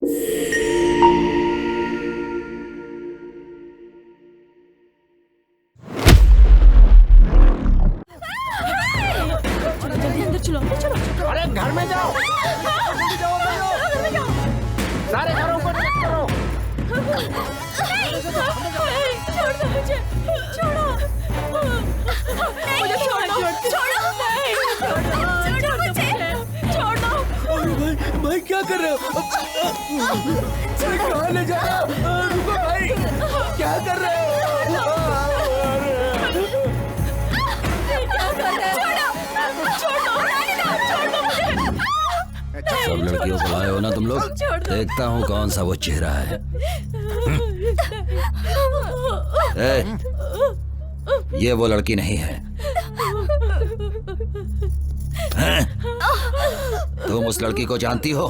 अरे घर में जाओ, जल्दी जाओ, सारे घरों को चेक करो। छोड़ दो मुझे, छोड़ो मुझे, छोड़ो मुझे, छोड़ो। अरे भाई क्या कर रहे हो? कहाँ ले जा रहे हो? रुको भाई, क्या कर रहे हो? सब लड़कियों को लाए हो ना तुम लोग? देखता हूँ कौन सा वो चेहरा है। ये वो लड़की नहीं है। तुम उस लड़की को जानती हो?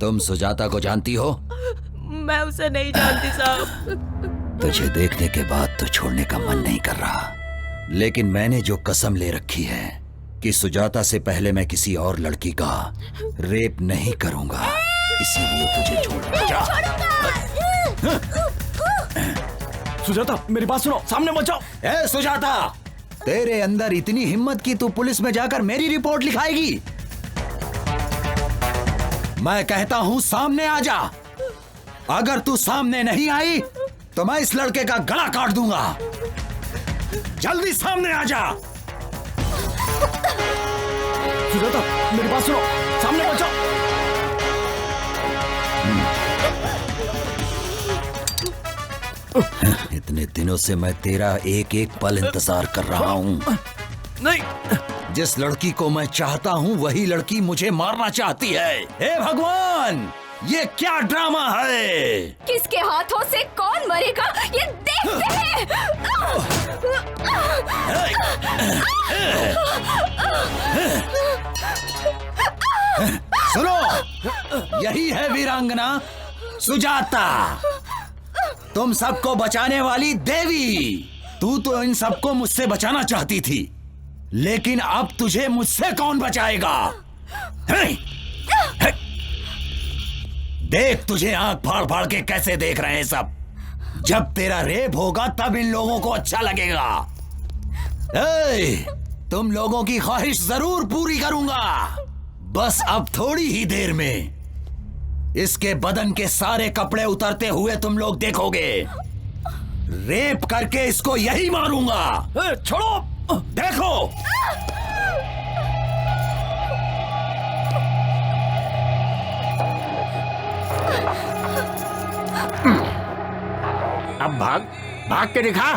तुम सुजाता को जानती हो? मैं उसे नहीं जानती साहब। तुझे देखने के बाद तो छोड़ने का मन नहीं कर रहा, लेकिन मैंने जो कसम ले रखी है कि सुजाता से पहले मैं किसी और लड़की का रेप नहीं करूंगा, इसीलिए तुझे छोड़। सुजाता मेरी बात सुनो, सामने मत जाओ। ए सुजाता, तेरे अंदर इतनी हिम्मत कि तू पुलिस में जाकर मेरी रिपोर्ट लिखाएगी? मैं कहता हूं सामने आ जा। अगर तू सामने नहीं आई तो मैं इस लड़के का गला काट दूंगा। जल्दी सामने आ जा। सुजाता मेरी बात सुनो, सामने मत जाओ। इतने दिनों से मैं तेरा एक एक पल इंतजार कर रहा हूं। नहीं, जिस लड़की को मैं चाहता हूं वही लड़की मुझे मारना चाहती है। हे भगवान, ये क्या ड्रामा है? किसके हाथों से कौन मरेगा ये देखते हैं। सुनो, यही है वीरांगना सुजाता, तुम सबको बचाने वाली देवी। तू तो इन सबको मुझसे बचाना चाहती थी, लेकिन अब तुझे मुझसे कौन बचाएगा? देख तुझे आंख फाड़ फाड़ के कैसे देख रहे हैं सब। जब तेरा रेप होगा तब इन लोगों को अच्छा लगेगा। तुम लोगों की ख्वाहिश जरूर पूरी करूंगा। बस अब थोड़ी ही देर में इसके बदन के सारे कपड़े उतरते हुए तुम लोग देखोगे। रेप करके इसको यही मारूंगा। छोड़ो। देखो। अब भाग, भाग के दिखा।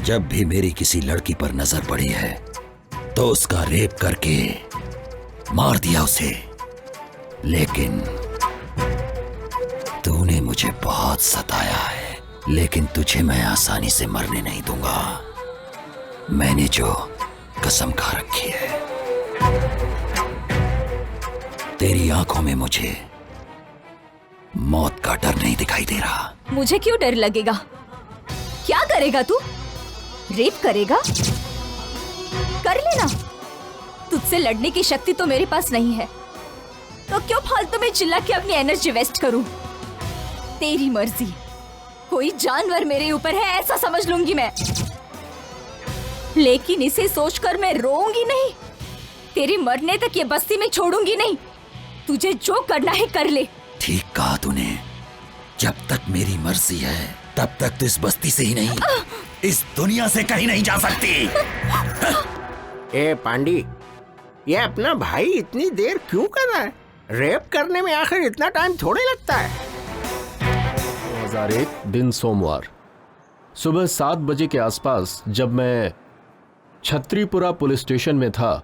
जब भी मेरी किसी लड़की पर नजर पड़ी है तो उसका रेप करके मार दिया उसे, लेकिन तूने मुझे बहुत सताया है। लेकिन तुझे मैं आसानी से मरने नहीं दूंगा। मैंने जो कसम खा रखी है। तेरी आंखों में मुझे मौत का डर नहीं दिखाई दे रहा। मुझे क्यों डर लगेगा? क्या करेगा तू? रेप करेगा? कर लेना। तुझसे लड़ने की शक्ति तो मेरे पास नहीं है, तो क्यों फालतू में चिल्ला के अपनी एनर्जी वेस्ट करूं? तेरी मर्जी। कोई जानवर मेरे ऊपर है ऐसा समझ लूंगी मैं, लेकिन इसे सोचकर मैं रोऊंगी नहीं। तेरे मरने तक ये बस्ती में छोड़ूंगी नहीं। तुझे जो करना है कर ले। ठीक कहा तूने। जब तक मेरी मर्जी है तब तक तो इस बस्ती से ही नहीं, इस दुनिया से कहीं नहीं जा सकती। ए पांडी, ये अपना भाई इतनी देर क्यों कर रहा है? रेप करने में आखिर इतना टाइम थोड़े लगता है। 2001 दिन सोमवार सुबह 7 बजे के आसपास जब मैं छत्रीपुरा पुलिस स्टेशन में था,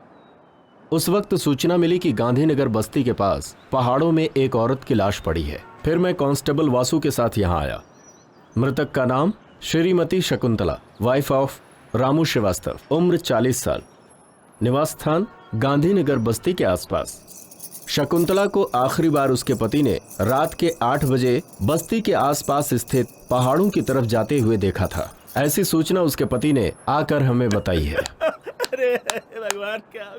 उस वक्त सूचना मिली कि गांधीनगर बस्ती के पास पहाड़ों में एक औरत की लाश पड़ी है। फिर मैं कांस्टेबल वासु के साथ यहां आया। मृतक का नाम श्रीमती शकुंतला, वाइफ ऑफ रामू श्रीवास्तव, उम्र 40 साल, निवास स्थान गांधीनगर बस्ती के आसपास। शकुंतला को आखिरी बार उसके पति ने रात के 8 बजे बस्ती के आसपास स्थित पहाड़ों की तरफ जाते हुए देखा था। ऐसी सूचना उसके पति ने आकर हमें बताई है। अरे भगवान, क्या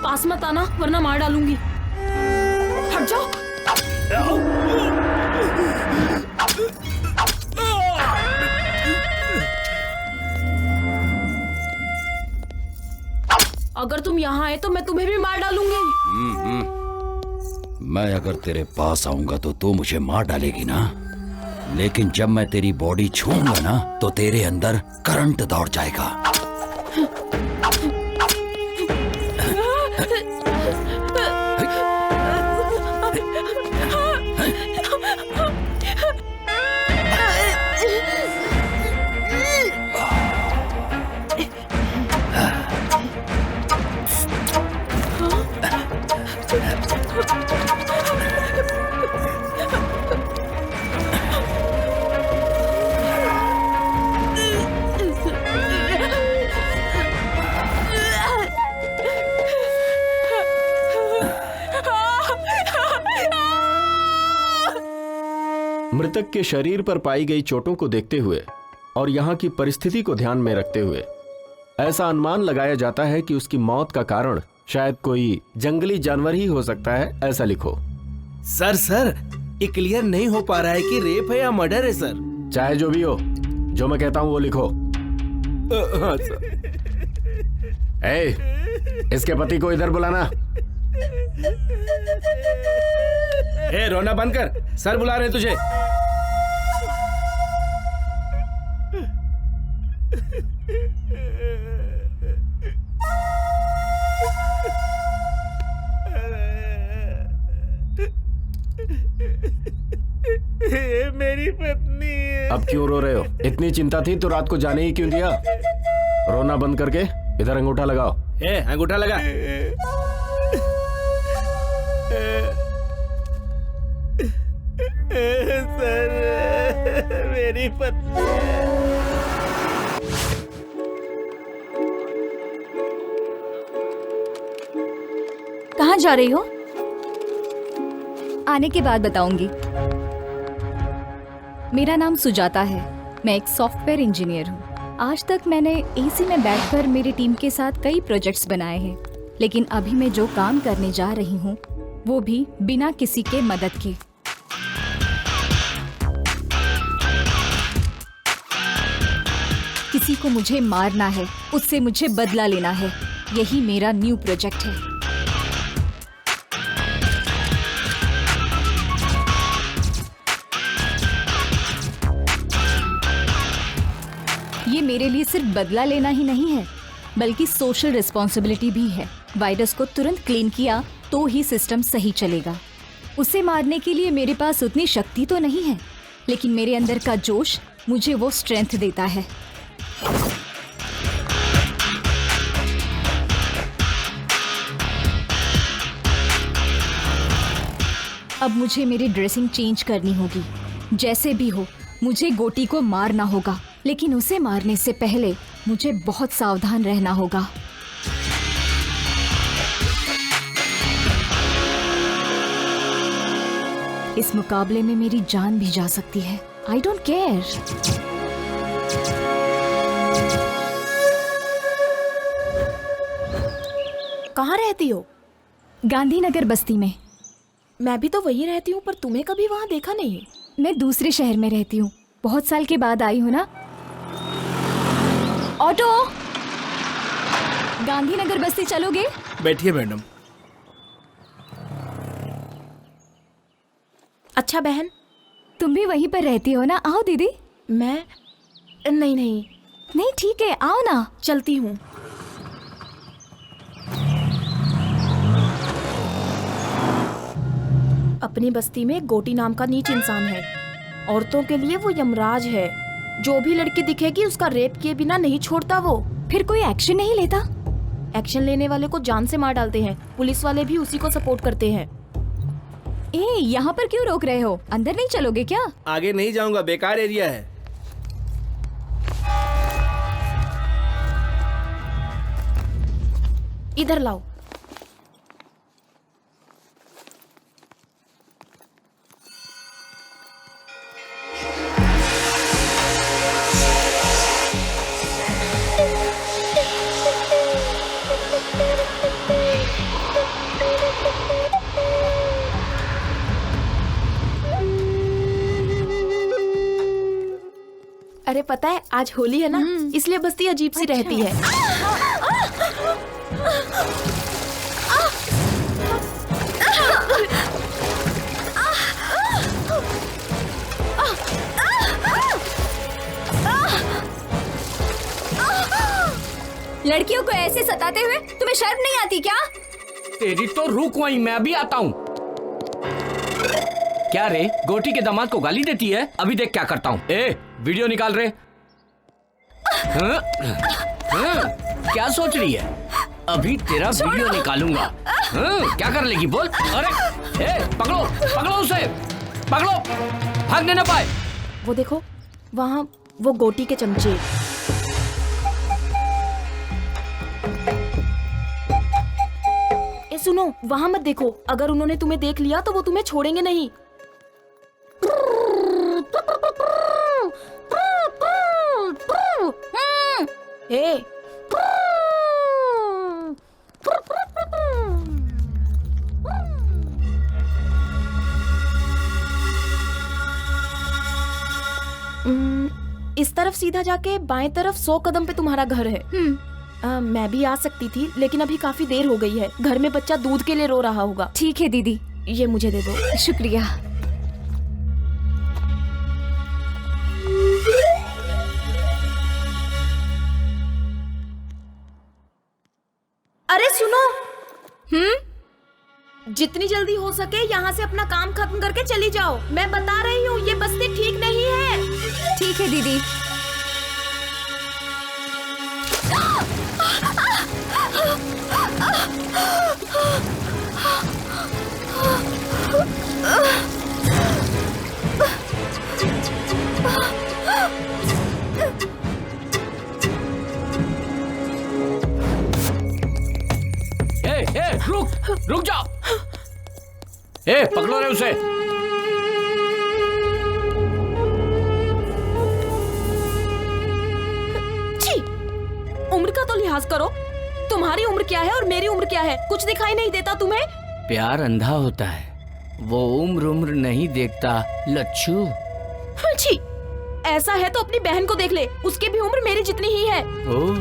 पास मत आना वरना मार डालूंगी। हट जाओ। अगर तुम यहाँ आए तो मैं तुम्हें भी मार डालूंगी। मैं अगर तेरे पास आऊंगा तो तू मुझे मार डालेगी ना, लेकिन जब मैं तेरी बॉडी छूऊंगा ना तो तेरे अंदर करंट दौड़ जाएगा। मृतक के शरीर पर पाई गई चोटों को देखते हुए और यहाँ की परिस्थिति को ध्यान में रखते हुए ऐसा अनुमान लगाया जाता है कि उसकी मौत का कारण शायद कोई जंगली जानवर ही हो सकता है। ऐसा लिखो। सर ये क्लियर नहीं हो पा रहा है कि रेप है या मर्डर है सर। चाहे जो भी हो, जो मैं कहता हूँ वो लिखो। हाँ सर। इसके पति को इधर बुलाना। रोना बंद कर, सर बुला रहे तुझे। मेरी पत्नी है। अब क्यों रो रहे हो? इतनी चिंता थी तो रात को जाने ही क्यों दिया? रोना बंद करके इधर अंगूठा लगाओ। अंगूठा लगा। सर मेरी पत्नी। कहाँ जा रही हो? आने के बाद बताऊंगी। मेरा नाम सुजाता है। मैं एक सॉफ्टवेयर इंजीनियर हूँ। आज तक मैंने एसी में बैठकर मेरी टीम के साथ कई प्रोजेक्ट्स बनाए हैं, लेकिन अभी मैं जो काम करने जा रही हूँ वो भी बिना किसी के मदद के। किसी को मुझे मारना है, उससे मुझे बदला लेना है। यही मेरा न्यू प्रोजेक्ट है। ये मेरे लिए सिर्फ बदला लेना ही नहीं है, बल्कि सोशल रिस्पॉन्सिबिलिटी भी है। वायरस को तुरंत क्लीन किया तो ही सिस्टम सही चलेगा। उसे मारने के लिए मेरे पास उतनी शक्ति तो नहीं है, लेकिन मेरे अंदर का जोश मुझे वो स्ट्रेंथ देता है। अब मुझे मेरी ड्रेसिंग चेंज करनी होगी। जैसे भी हो, मुझे गोटी को मारना होगा, लेकिन उसे मारने से पहले मुझे बहुत सावधान रहना होगा। इस मुकाबले में मेरी जान भी जा सकती है। I don't care. कहाँ रहती हो? गांधीनगर बस्ती में। मैं भी तो वहीं रहती हूँ, पर तुम्हें कभी वहाँ देखा नहीं। मैं दूसरे शहर में रहती हूँ, बहुत साल के बाद आई हूँ ना। ऑटो, गांधीनगर बस्ती चलोगे? बैठिए मैडम। अच्छा बहन, तुम भी वहीं पर रहती हो ना? आओ दीदी। मैं नहीं नहीं नहीं ठीक है, आओ ना। चलती हूँ। अपनी बस्ती में गोटी नाम का नीच इंसान है। औरतों के लिए वो यमराज है। जो भी लड़की दिखेगी उसका रेप किए बिना नहीं छोड़ता वो। फिर कोई एक्शन नहीं लेता? एक्शन लेने वाले को जान से मार डालते हैं। पुलिस वाले भी उसी को सपोर्ट करते हैं। ए, यहाँ पर क्यों रोक रहे हो? अंदर नहीं चलोगे क्या? आगे नहीं जाऊंगा, बेकार एरिया है। इधर लाओ। अरे पता है आज होली है ना, इसलिए बस्ती अजीब सी रहती है। लड़कियों को ऐसे सताते हुए तुम्हें शर्म नहीं आती क्या? तेरी तो रुक वहीं, मैं अभी आता हूँ। क्या रे, गोटी के दामाद को गाली देती है? अभी देख क्या करता हूँ। ए, वीडियो निकाल रे। हाँ? हाँ? क्या सोच रही है? अभी तेरा वीडियो निकालूंगा। हाँ? क्या कर लेगी बोल? अरे ए, पकड़ो पकड़ो उसे, पकड़ो, भागने ना पाए। वो देखो वहाँ वो गोटी के चमचे। ए सुनो, वहाँ मत देखो। अगर उन्होंने तुम्हें देख लिया तो वो तुम्हें छोड़ेंगे नहीं। ए, इस तरफ सीधा जाके बाएं तरफ 100 कदम पे तुम्हारा घर है। मैं भी आ सकती थी, लेकिन अभी काफी देर हो गई है। घर में बच्चा दूध के लिए रो रहा होगा। ठीक है दीदी। ये मुझे दे दो। शुक्रिया। अरे सुनो, जितनी जल्दी हो सके यहाँ से अपना काम खत्म करके चली जाओ। मैं बता रही हूँ ये बस्ती ठीक नहीं है। ठीक है दीदी। ए, रुक जाओ। ए, पकड़ो रे उसे। छी, उम्र का तो लिहाज करो। तुम्हारी उम्र क्या है और मेरी उम्र क्या है? कुछ दिखाई नहीं देता तुम्हें? प्यार अंधा होता है, वो उम्र नहीं देखता लच्छू। छी, ऐसा है तो अपनी बहन को देख ले, उसकी भी उम्र मेरी जितनी ही है। ओह,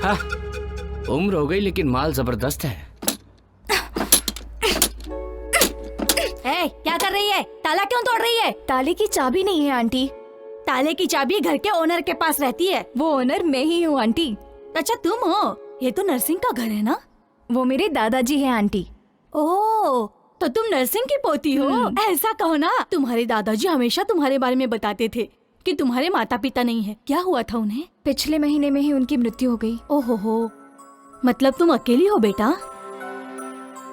हाँ, उम्र हो गई लेकिन माल जबरदस्त है। क्या कर रही है? ताला क्यों तोड़ रही है? ताले की चाबी नहीं है आंटी। ताले की चाबी घर के ओनर के पास रहती है। वो ओनर मैं ही हूँ आंटी। अच्छा तुम हो? ये तो नरसिंह का घर है ना? वो मेरे दादाजी हैं आंटी। ओह, तो तुम नरसिंह की पोती हो? ऐसा कहो ना। तुम्हारे दादाजी हमेशा तुम्हारे बारे में बताते थे कि तुम्हारे माता पिता नहीं है। क्या हुआ था उन्हें? पिछले महीने में ही उनकी मृत्यु हो गई। ओहो, मतलब तुम अकेली हो बेटा?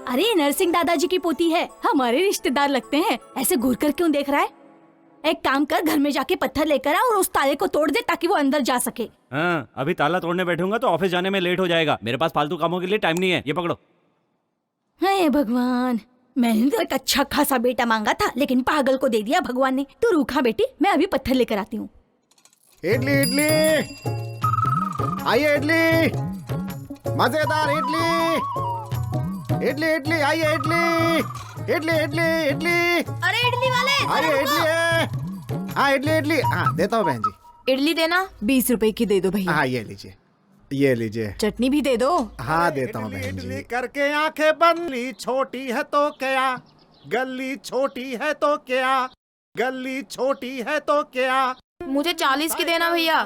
अरे नरसिंह दादाजी की पोती है, हमारे रिश्तेदार लगते हैं। ऐसे घूर कर क्यों देख रहा है? एक काम कर, घर में जाके पत्थर लेकर आ और उस ताले को तोड़ दे ताकि वो अंदर जा सके। हाँ, अभी ताला तोड़ने बैठूंगा तो ऑफिस जाने में लेट हो जाएगा। मेरे पास फालतू कामों के लिए टाइम नहीं है। ये पकड़ो। हे भगवान, मैंने तो एक अच्छा खासा बेटा मांगा था, लेकिन पागल को दे दिया भगवान ने। तू रूखा बेटी, मैं अभी पत्थर लेकर आती हूँ। इडली इडली, आइए इडली, मजेदार इडली, इडली इडली, आइए इडली, इडली इडली इडली, अरे इडली वाले, आइए इडली है। हाँ इडली इडली, हाँ देता हूँ बहन जी। इडली देना। 20 रुपए की दे दो भैया। हाँ ये लीजिए, ये लीजिए। चटनी भी दे दो। हाँ देता हूँ बहन जी। करके आंखें बंद, छोटी है तो क्या, गली छोटी है तो क्या, गली छोटी है तो क्या। मुझे 40 की देना भैया।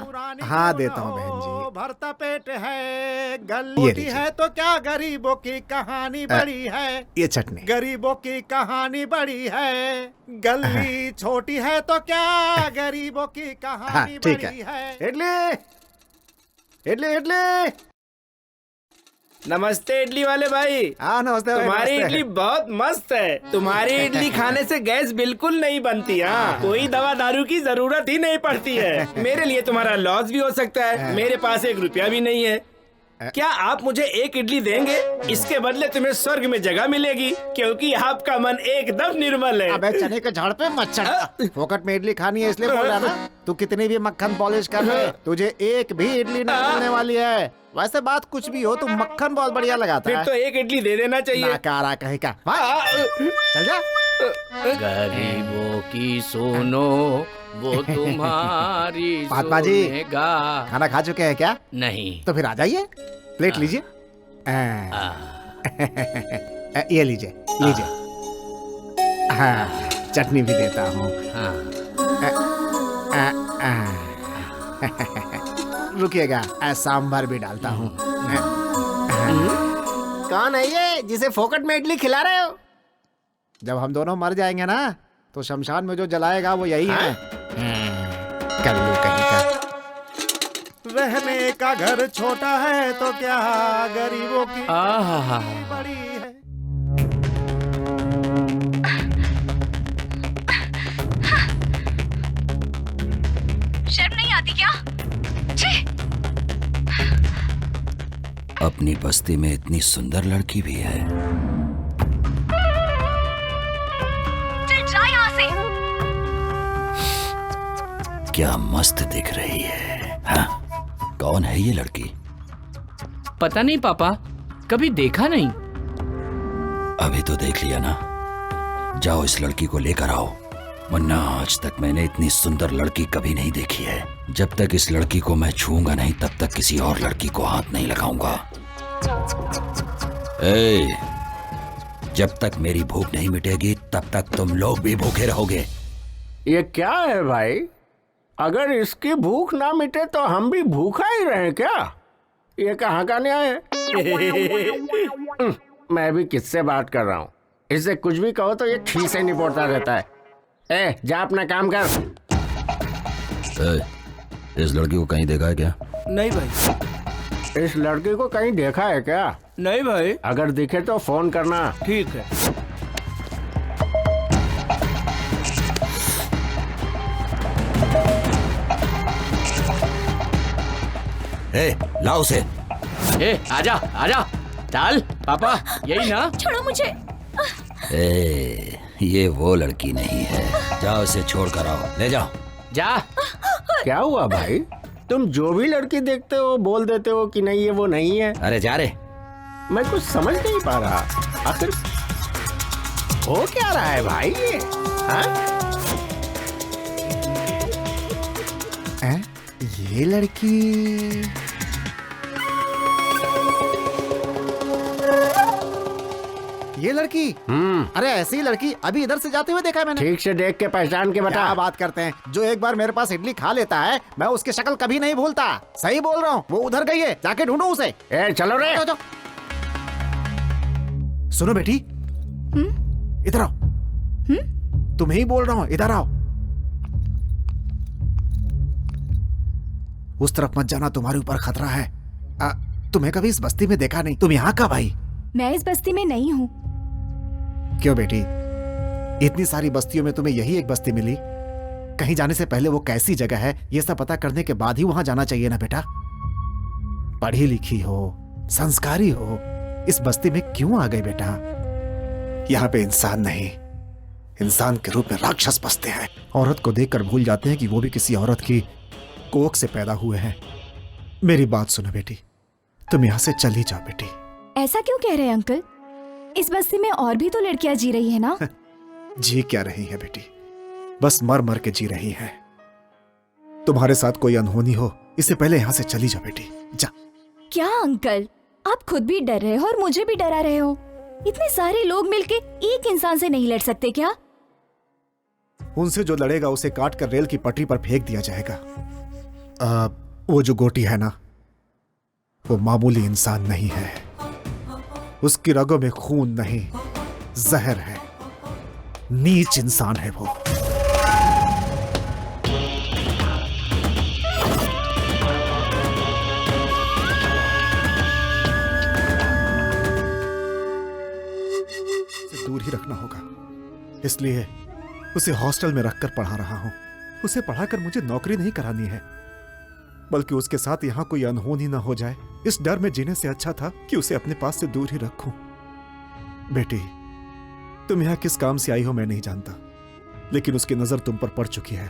हाँ देता हूँ बहन जी। भरता पेट है, ये गली लीजिए। है तो क्या, गरीबों की कहानी बड़ी है, ये चटनी। गरीबों की कहानी बड़ी है, गली छोटी है तो क्या, गरीबों की हाँ कहानी ठीक बड़ी है। है। इडली इडली इडली। नमस्ते इडली वाले भाई। हाँ नमस्ते भाई, तुम्हारी नमस्ते। इडली बहुत मस्त है। तुम्हारी इडली खाने से गैस बिल्कुल नहीं बनती। हाँ, कोई दवा दारू की जरूरत ही नहीं पड़ती है। मेरे लिए तुम्हारा लॉस भी हो सकता है। मेरे पास 1 रुपया भी नहीं है। क्या आप मुझे 1 इडली देंगे? इसके बदले तुम्हें स्वर्ग में जगह मिलेगी, क्योंकि आपका मन एकदम निर्मल है। अबे चने के झाड़ पे मत चढ़। फोकट में इडली खानी है इसलिए बोल रहा ना। तू कितनी भी मक्खन पॉलिश कर ले, तुझे एक भी इडली नहीं मिलने वाली है। वैसे बात कुछ भी हो, तू मक्खन बहुत बढ़िया लगाता फिर है। तो 1 इडली दे देना चाहिए। नाकारा कहीं का। चल जा। गरीबों की सुनो, वो तुम्हारी महात्मा जी। सुनेगा। खाना खा चुके हैं क्या? नहीं। तो फिर आ जाइए, प्लेट लीजिए। ये लीजिए लीजिए। हाँ चटनी भी देता हूँ। रुकिएगा, सांभर भी डालता हूँ। कौन है ये जिसे फोकट में इडली खिला रहे हो? जब हम दोनों मर जाएंगे ना, तो शमशान में जो जलाएगा वो यही है। कल्लू कहीं का। रहने का घर छोटा है तो क्या, गरीबों की आहा। बड़ी है। शर्म नहीं आती क्या? छी! अपनी बस्ती में इतनी सुंदर लड़की भी है। चल जा यहाँ से। क्या मस्त दिख रही है। हाँ? कौन है ये लड़की? पता नहीं पापा, कभी देखा नहीं। अभी तो देख लिया ना। जाओ इस लड़की को लेकर आओ, वरना आज तक मैंने इतनी सुंदर लड़की कभी नहीं देखी है। जब तक इस लड़की को मैं छूऊंगा नहीं, तब तक किसी और लड़की को हाथ नहीं लगाऊंगा। जब तक मेरी भूख नहीं मिटेगी, तब तक तुम लोग भी भूखे रहोगे। ये क्या है भाई? अगर इसकी भूख ना मिटे तो हम भी भूखा ही रहे क्या? ये कहाँ का न्याय है? मैं भी किससे बात कर रहा हूँ? इससे कुछ भी कहो तो ये ठीक से निपोड़ता रहता है। ए, जा अपना काम कर। इस लड़की को कहीं देखा है क्या? नहीं भाई। इस लड़की को कहीं देखा है क्या? नहीं भाई। अगर दिखे तो फोन करना। ठीक है। लाओ उसे। आजा आजा। डाल पापा, यही ना? छोड़ो मुझे। ये वो लड़की नहीं है। जाओ उसे छोड़ कर आओ, ले जाओ। जा। क्या हुआ भाई? तुम जो भी लड़की देखते हो बोल देते हो कि नहीं ये वो नहीं है। अरे जा रे। मैं कुछ समझ नहीं पा रहा, आखिर हो क्या रहा है भाई ये? ये लड़की ये लड़की अरे ऐसी लड़की अभी इधर से जाते हुए देखा है मैंने। ठीक से देख के पहचान के बता। क्या बात करते हैं? जो एक बार मेरे पास इडली खा लेता है, मैं उसकी शक्ल कभी नहीं भूलता। सही बोल रहा हूँ, वो उधर गई है, जाके ढूंढो उसे। चलो रे। जाओ। सुनो बेटी, इधर आओ। तुम्हें ही बोल रहा हूँ, इधर आओ। उस तरफ मत जाना, तुम्हारे ऊपर खतरा है। तुम्हें कभी इस बस्ती में देखा नहीं। तुम यहाँ कब आई? मैं इस बस्ती में नहीं हूँ। क्यों बेटी? इतनी सारी बस्तियों में तुम्हें यही एक बस्ती मिली? कहीं जाने से पहले वो कैसी जगह है, ये सब पता करने के बाद ही वहां जाना चाहिए ना बेटा। पढ़ी लिखी हो, संस्कारी हो, इस बस्ती में क्यों आ गई बेटा? यहाँ पे इंसान नहीं, इंसान के रूप में राक्षस बसते हैं। औरत को देखकर भूल जाते हैं कि वो भी किसी औरत की कोख से पैदा हुए हैं। मेरी बात सुनो बेटी, तुम यहाँ से चली जाओ बेटी। ऐसा क्यों कह रहे हैं अंकल? इस बस्ती में और भी तो लड़कियां जी रही है ना। जी क्या रही है बेटी, बस मर मर के जी रही है। तुम्हारे साथ कोई अनहोनी हो इससे पहले यहाँ से चली जाओ बेटी, जा। क्या अंकल, आप खुद भी डर रहे हो और मुझे भी डरा रहे हो। इतने सारे लोग मिलके एक इंसान से नहीं लड़ सकते क्या? उनसे जो लड़ेगा उसे काट कर रेल की पटरी पर फेंक दिया जाएगा। वो जो गोटी है ना, वो मामूली इंसान नहीं है। उसकी रगों में खून नहीं, जहर है। नीच इंसान है वो। उसे दूर ही रखना होगा, इसलिए उसे हॉस्टल में रखकर पढ़ा रहा हूं। उसे पढ़ाकर मुझे नौकरी नहीं करानी है, बल्कि उसके साथ यहां कोई अनहोनी ना हो जाए, इस डर में जीने से अच्छा था कि उसे अपने पास से दूर ही रखूं। बेटी, तुम यहां किस काम से आई हो मैं नहीं जानता, लेकिन उसकी नजर तुम पर पड़ चुकी है।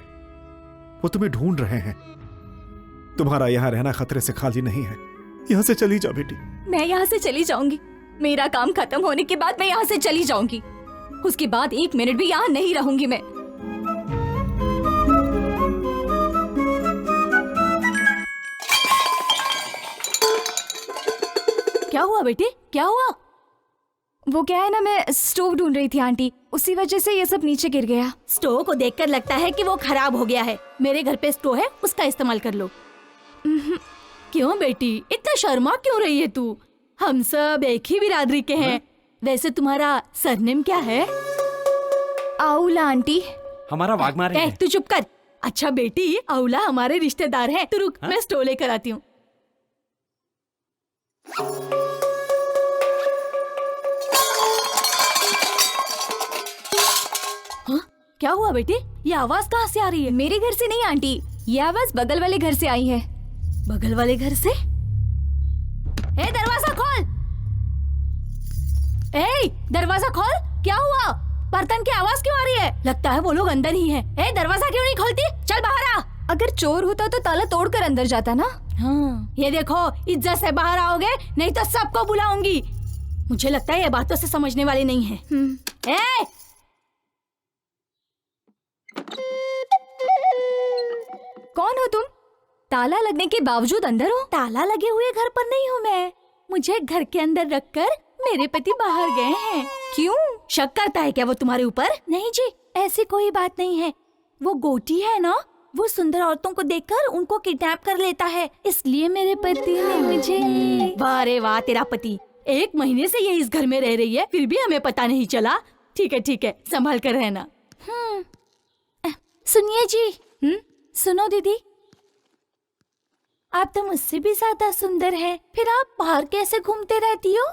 वो तुम्हें ढूंढ रहे हैं। तुम्हारा यहां रहना खतरे से खाली नहीं है। यहां से चली जाओ बेटी। मैं यहाँ से चली जाऊंगी। मेरा काम खत्म होने के बाद मैं यहाँ से चली जाऊंगी। उसके बाद 1 मिनट भी यहाँ नहीं रहूंगी मैं। क्या हुआ बेटे, क्या हुआ? वो क्या है ना, मैं स्टोव ढूंढ रही थी आंटी, उसी वजह से ये सब नीचे गिर गया। स्टोव को देखकर लगता है कि वो खराब हो गया है। मेरे घर पे स्टोव है, उसका इस्तेमाल कर लो। क्यों बेटी, इतना शर्मा क्यों रही है तू? हम सब एक ही बिरादरी के हैं। वैसे तुम्हारा सरनेम क्या है? आउला आंटी। हमारा वाघमारे है। तू चुप कर। अच्छा बेटी, आउला हमारे रिश्तेदार हैं। तू रुक, मैं स्टोव लेकर आती हूँ। क्या हुआ बेटे, ये आवाज कहाँ से आ रही है? मेरे घर से नहीं आंटी, ये आवाज बगल वाले घर से आई है। बगल वाले घर से? ए दरवाजा खोल! ए दरवाजा खोल! क्या हुआ? बर्तन की आवाज क्यों आ रही है? लगता है वो लोग अंदर ही हैं। ए दरवाजा क्यों नहीं खोलती? चल बाहर आ। अगर चोर होता तो ताला तोड़कर अंदर जाता ना। हाँ, ये देखो, इज्जत से बाहर आओगे नहीं तो सबको बुलाऊंगी। मुझे लगता है ये बातों से समझने वाली नहीं है। ए! कौन हो तुम? ताला लगने के बावजूद अंदर हो? ताला लगे हुए घर पर नहीं हूँ मैं। मुझे घर के अंदर रखकर मेरे पति बाहर गए हैं। क्यों? शक करता है क्या वो तुम्हारे ऊपर? नहीं जी, ऐसी कोई बात नहीं है। वो गोटी है ना, वो सुंदर औरतों को देखकर उनको किडनैप कर लेता है, इसलिए मेरे पति ने मुझे। वाह रे वाह, तेरा पति 1 महीने से ये इस घर में रह रही है, फिर भी हमें पता नहीं चला। ठीक है, संभाल कर रहना। सुनिए जी। सुनो दीदी, आप तो मुझसे भी ज्यादा सुंदर हैं, फिर आप बाहर कैसे घूमते रहती हो?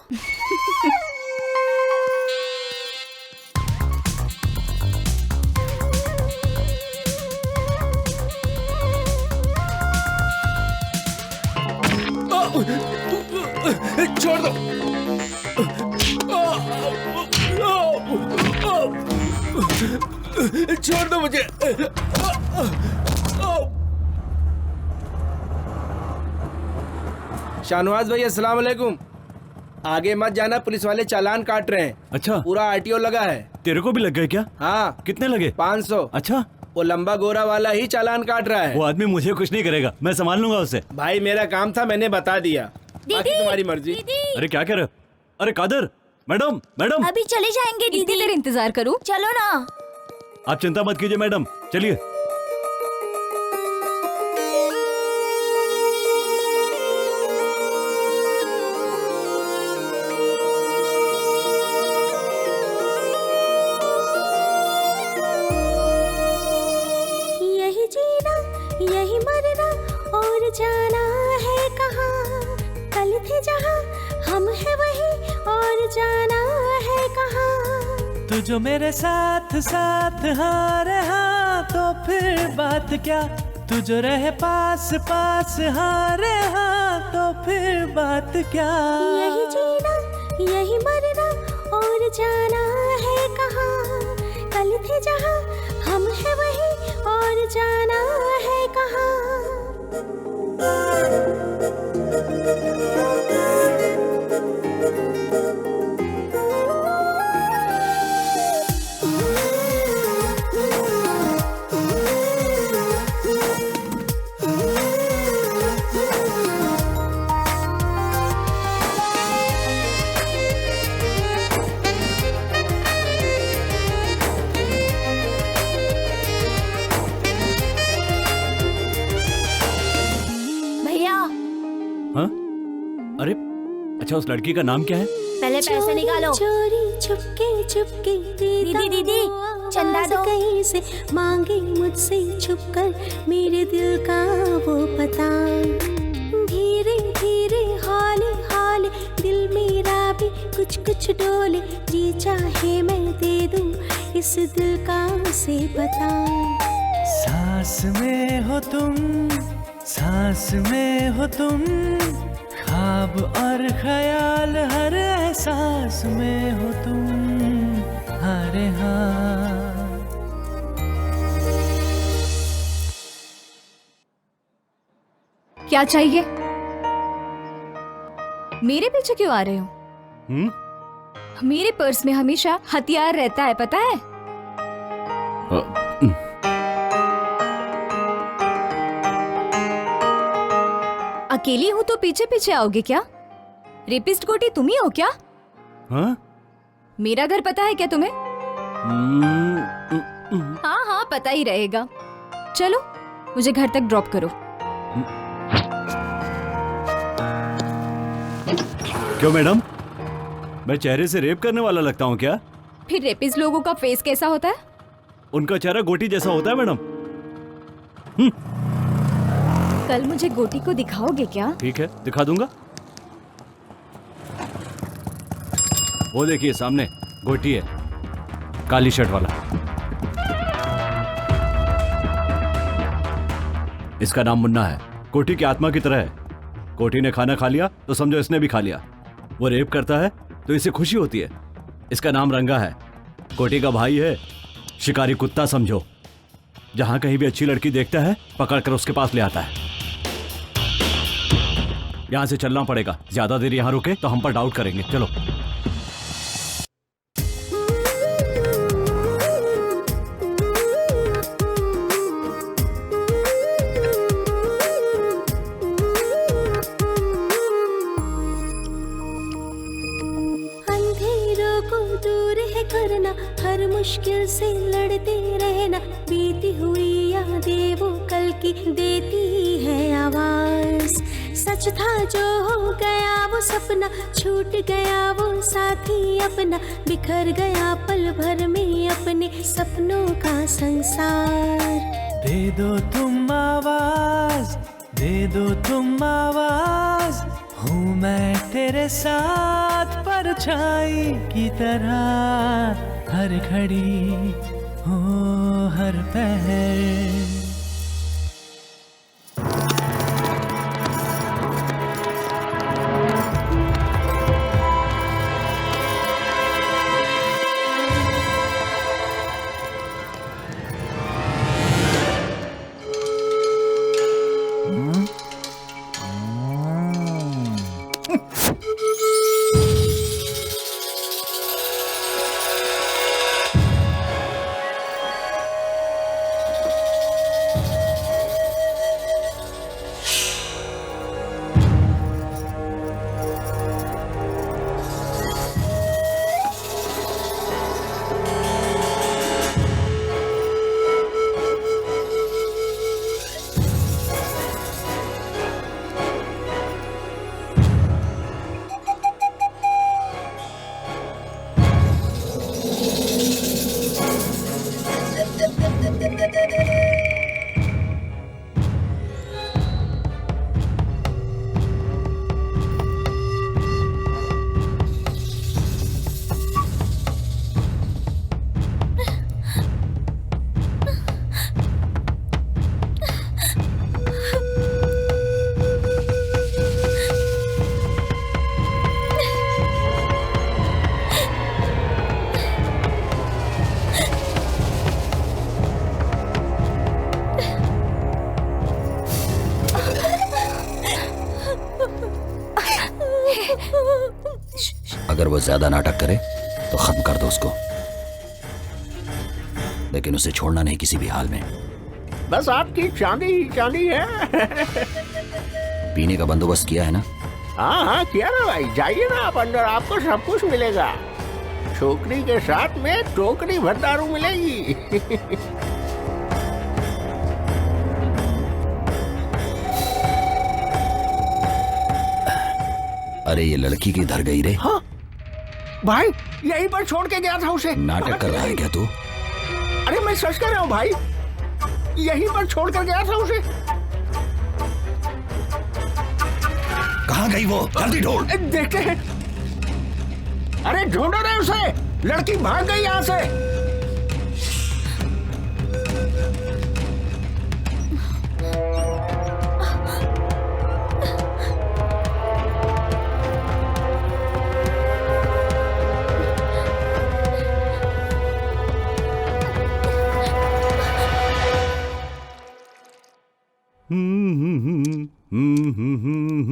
छोड़ दो। छोड़ दो मुझे। शाहनवाज भाई, अस्सलाम वालेकुम। आगे मत जाना, पुलिस वाले चालान काट रहे हैं। अच्छा, पूरा आरटीओ लगा है। तेरे को भी लग गए क्या? हाँ। कितने लगे? 500। अच्छा, वो लंबा गोरा वाला ही चालान काट रहा है। वो आदमी मुझे कुछ नहीं करेगा, मैं संभाल लूंगा उसे। भाई मेरा काम था, मैंने बता दिया। बाकी तुम्हारी मर्जी। अरे क्या कह रहे हो? अरे कादर, मैडम मैडम, अभी चले जाएंगे इतनी दीदी। देर इंतजार करूं? चलो ना। आप चिंता मत कीजिए मैडम, चलिए। यही जीना, यही मरना और जाना है कहाँ? कल थे जहाँ, हम है वही और जाना है कहाँ? तू जो मेरे साथ साथ हाँ रहा तो फिर बात क्या? तू जो रहे पास पास हाँ रहा तो फिर बात क्या? यही जीना, यही मरना और जाना है जहाँ, हम है वही और जाना है कहाँ। हाँ? अरे अच्छा, उस लड़की का नाम क्या है? पहले पैसे निकालो। चोरी चुपके चुपके दीदी दीदी चंदा दो। कहीं से मांगे मुझसे छुपकर मेरे दिल का वो पता। धीरे धीरे हौले हौले दिल मेरा भी कुछ कुछ डोले, जी चाहे मैं दे दूं इस दिल का से पता। सांस में हो तुम, सांस में हो तुम, ख्वाब और ख्याल हर एहसास में हो तुम। अरे हाँ, क्या चाहिए? मेरे पीछे क्यों आ रहे हो? मेरे पर्स में हमेशा हथियार रहता है, पता है? अकेली हूँ तो पीछे पीछे आओगे क्या? रेपिस्ट गोटी तुम ही हो क्या? हाँ? मेरा घर पता है क्या तुम्हें? हाँ हाँ पता ही रहेगा। चलो मुझे घर तक ड्रॉप करो। क्यों मैडम, मैं चेहरे से रेप करने वाला लगता हूँ क्या? फिर रेपिस्ट लोगों का फेस कैसा होता है? उनका चेहरा गोटी जैसा होता है मैडम। कल मुझे गोटी को दिखाओगे क्या? ठीक है, दिखा दूंगा। वो देखिए सामने गोटी है, काली शर्ट वाला। इसका नाम मुन्ना है, कोटी की आत्मा की तरह है। कोटी ने खाना खा लिया तो समझो इसने भी खा लिया। वो रेप करता है तो इसे खुशी होती है। इसका नाम रंगा है, कोटी का भाई है, शिकारी कुत्ता समझो। जहां कहीं भी अच्छी लड़की देखता है पकड़कर उसके पास ले आता है। यहां से चलना पड़ेगा, ज्यादा देर यहां रुके तो हम पर डाउट करेंगे। चलो। करना हर मुश्किल से लड़ते रहना, बीती हुई यादें वो कल की देती है आवाज। सच था जो हो गया वो सपना, छूट गया वो साथी अपना, बिखर गया पल भर में अपने सपनों का संसार। दे दो तुम आवाज, दे दो तुम आवाज, हूँ मैं तेरे साथ परछाई की तरह, हर घड़ी हो हर पहर। अगर वो ज्यादा नाटक करे तो खत्म कर दो उसको, लेकिन उसे छोड़ना नहीं किसी भी हाल में। बस आपकी चांदी ही चांदी है। पीने का बंदोबस्त किया है ना? हाँ हाँ किया ना भाई, जाइए ना आप अंदर, आपको सब कुछ मिलेगा। छोकरी के साथ में टोकरी भर दारू मिलेगी। अरे ये लड़की किधर गई रे? हाँ भाई, यहीं पर छोड़ के गया था उसे। नाटक कर रहा है क्या तू? अरे मैं सच कर रहा हूँ भाई, यहीं पर छोड़ कर गया था उसे। कहाँ गई वो? जल्दी ढूंढ। देखते हैं। अरे ढूंढो रे उसे, लड़की भाग गई यहाँ से।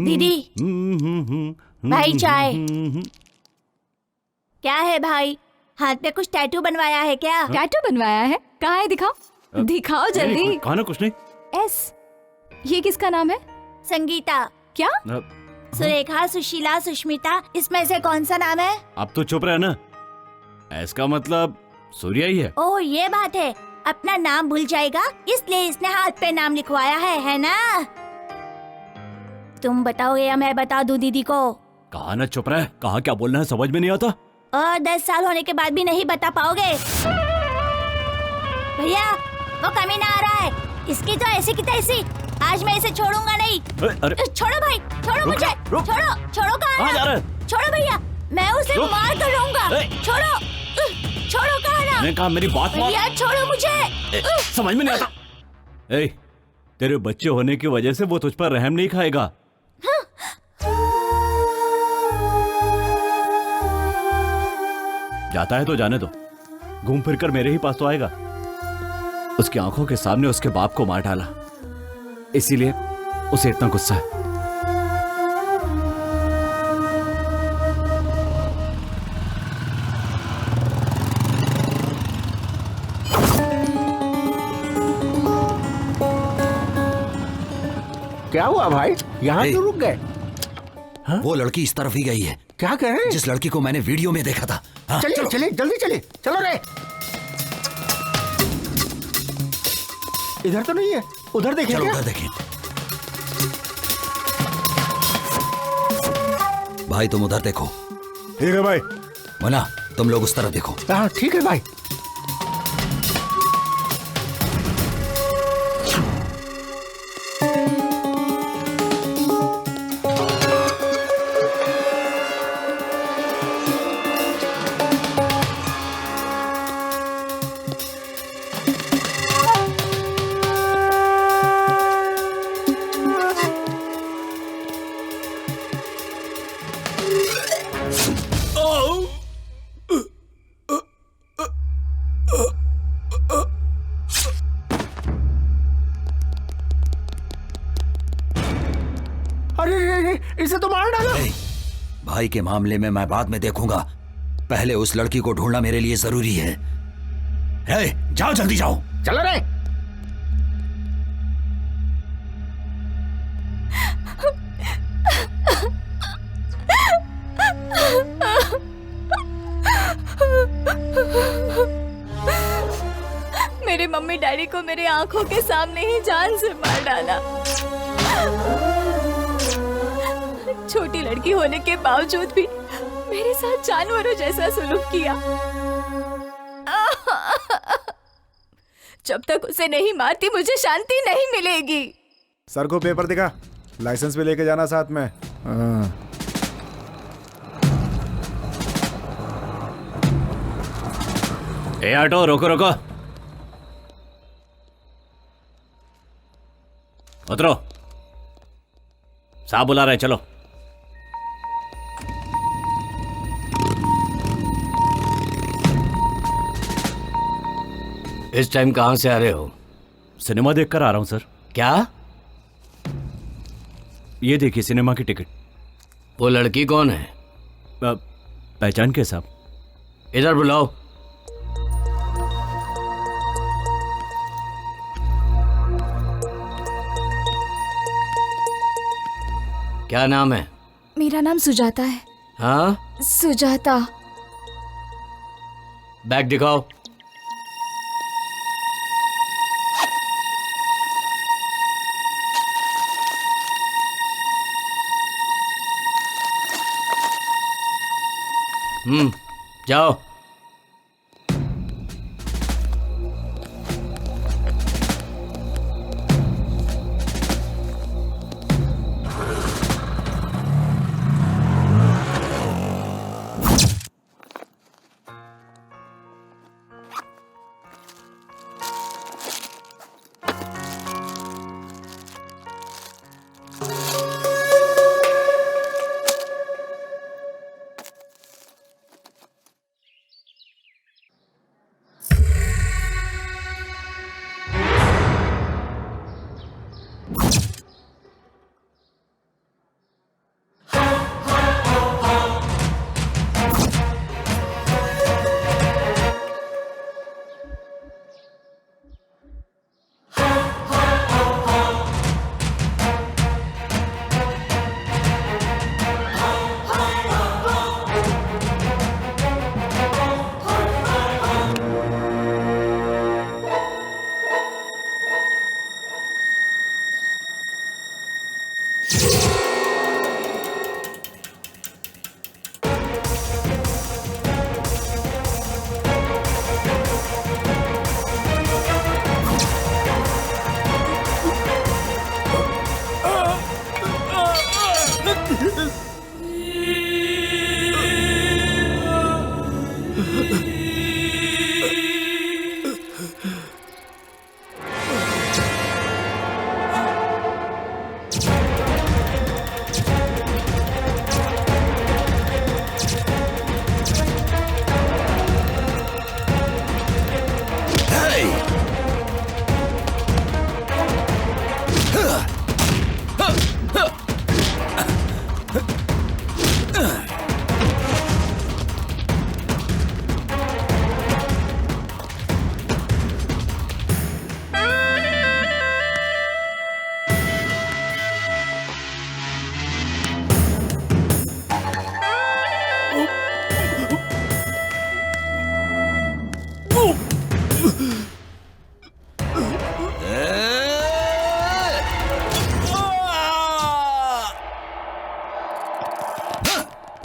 दीदी, भाई चाय। क्या है भाई, हाथ पे कुछ टैटू बनवाया है क्या? टैटू बनवाया है? कहाँ है, दिखाओ दिखाओ जल्दी। कहा ना कुछ नहीं। एस, ये किसका नाम है? संगीता। क्या? सुरेखा, सुशीला, सुष्मिता, इसमें से कौन सा नाम है? अब तो चुप रहे ना, इसका मतलब सूर्या ही है। ओह ये बात है, अपना नाम भूल जाएगा इसलिए इसने हाथ पे नाम लिखवाया है ना? तुम बताओगे या मैं बता दूं दीदी को? कहा ना चुप रहे, कहा क्या बोलना है समझ में नहीं आता। और 10 साल होने के बाद भी नहीं बता पाओगे? भैया वो कमीना आ रहा है, इसकी तो ऐसी की तैसी, आज मैं इसे छोड़ूंगा नहीं। अरे छोड़ो भाई, छोड़ो मुझे, छोड़ो छोड़ो। कहाँ जा रहे हैं? छोड़ो भैया, मैं उसे मार कर लूंगा। छोड़ो छोड़ो, कहा ना? मैंने कहा मेरी बात मान। भैया छोड़ो मुझे। समझ में नहीं आता। ए, तेरे बच्चे होने की वजह से वो तुझ पर रहम नहीं खाएगा। जाता है तो जाने दो, घूम फिर कर मेरे ही पास तो आएगा। उसकी आंखों के सामने उसके बाप को मार डाला, इसीलिए उसे इतना गुस्सा है। क्या हुआ भाई, यहाँ क्यों रुक गए? वो लड़की इस तरफ ही गई है। क्या कह रहे हैं? जिस लड़की को मैंने वीडियो में देखा था। हाँ, चलिए चलिए जल्दी चलिए, चलो रे। इधर तो नहीं है, उधर देखिए। चलो उधर देखिए। भाई तुम उधर देखो। ठीक है भाई। मुन्ना तुम लोग उस तरफ देखो। हाँ ठीक है भाई। इसे तो मार डाला। भाई के मामले में मैं बाद में देखूंगा, पहले उस लड़की को ढूंढना मेरे लिए जरूरी है। जाओ जल्दी जाओ। चलो रे। मेरे मम्मी डैडी को मेरे आंखों के सामने ही जान से मार डाला। छोटी लड़की होने के बावजूद भी मेरे साथ जानवरों जैसा सलूक किया। जब तक उसे नहीं मारती मुझे शांति नहीं मिलेगी। सर को पेपर दिखा, लाइसेंस भी लेके जाना साथ में। ए ऑटो रोको रोको, उतरो, साहब बुला रहे, चलो। इस टाइम कहाँ से आ रहे हो? सिनेमा देखकर आ रहा हूँ सर। क्या? ये देखिए सिनेमा की टिकट। वो लड़की कौन है? पहचान के साहब? इधर बुलाओ। क्या नाम है? मेरा नाम सुजाता है। हाँ, सुजाता। बैग दिखाओ। जाओ।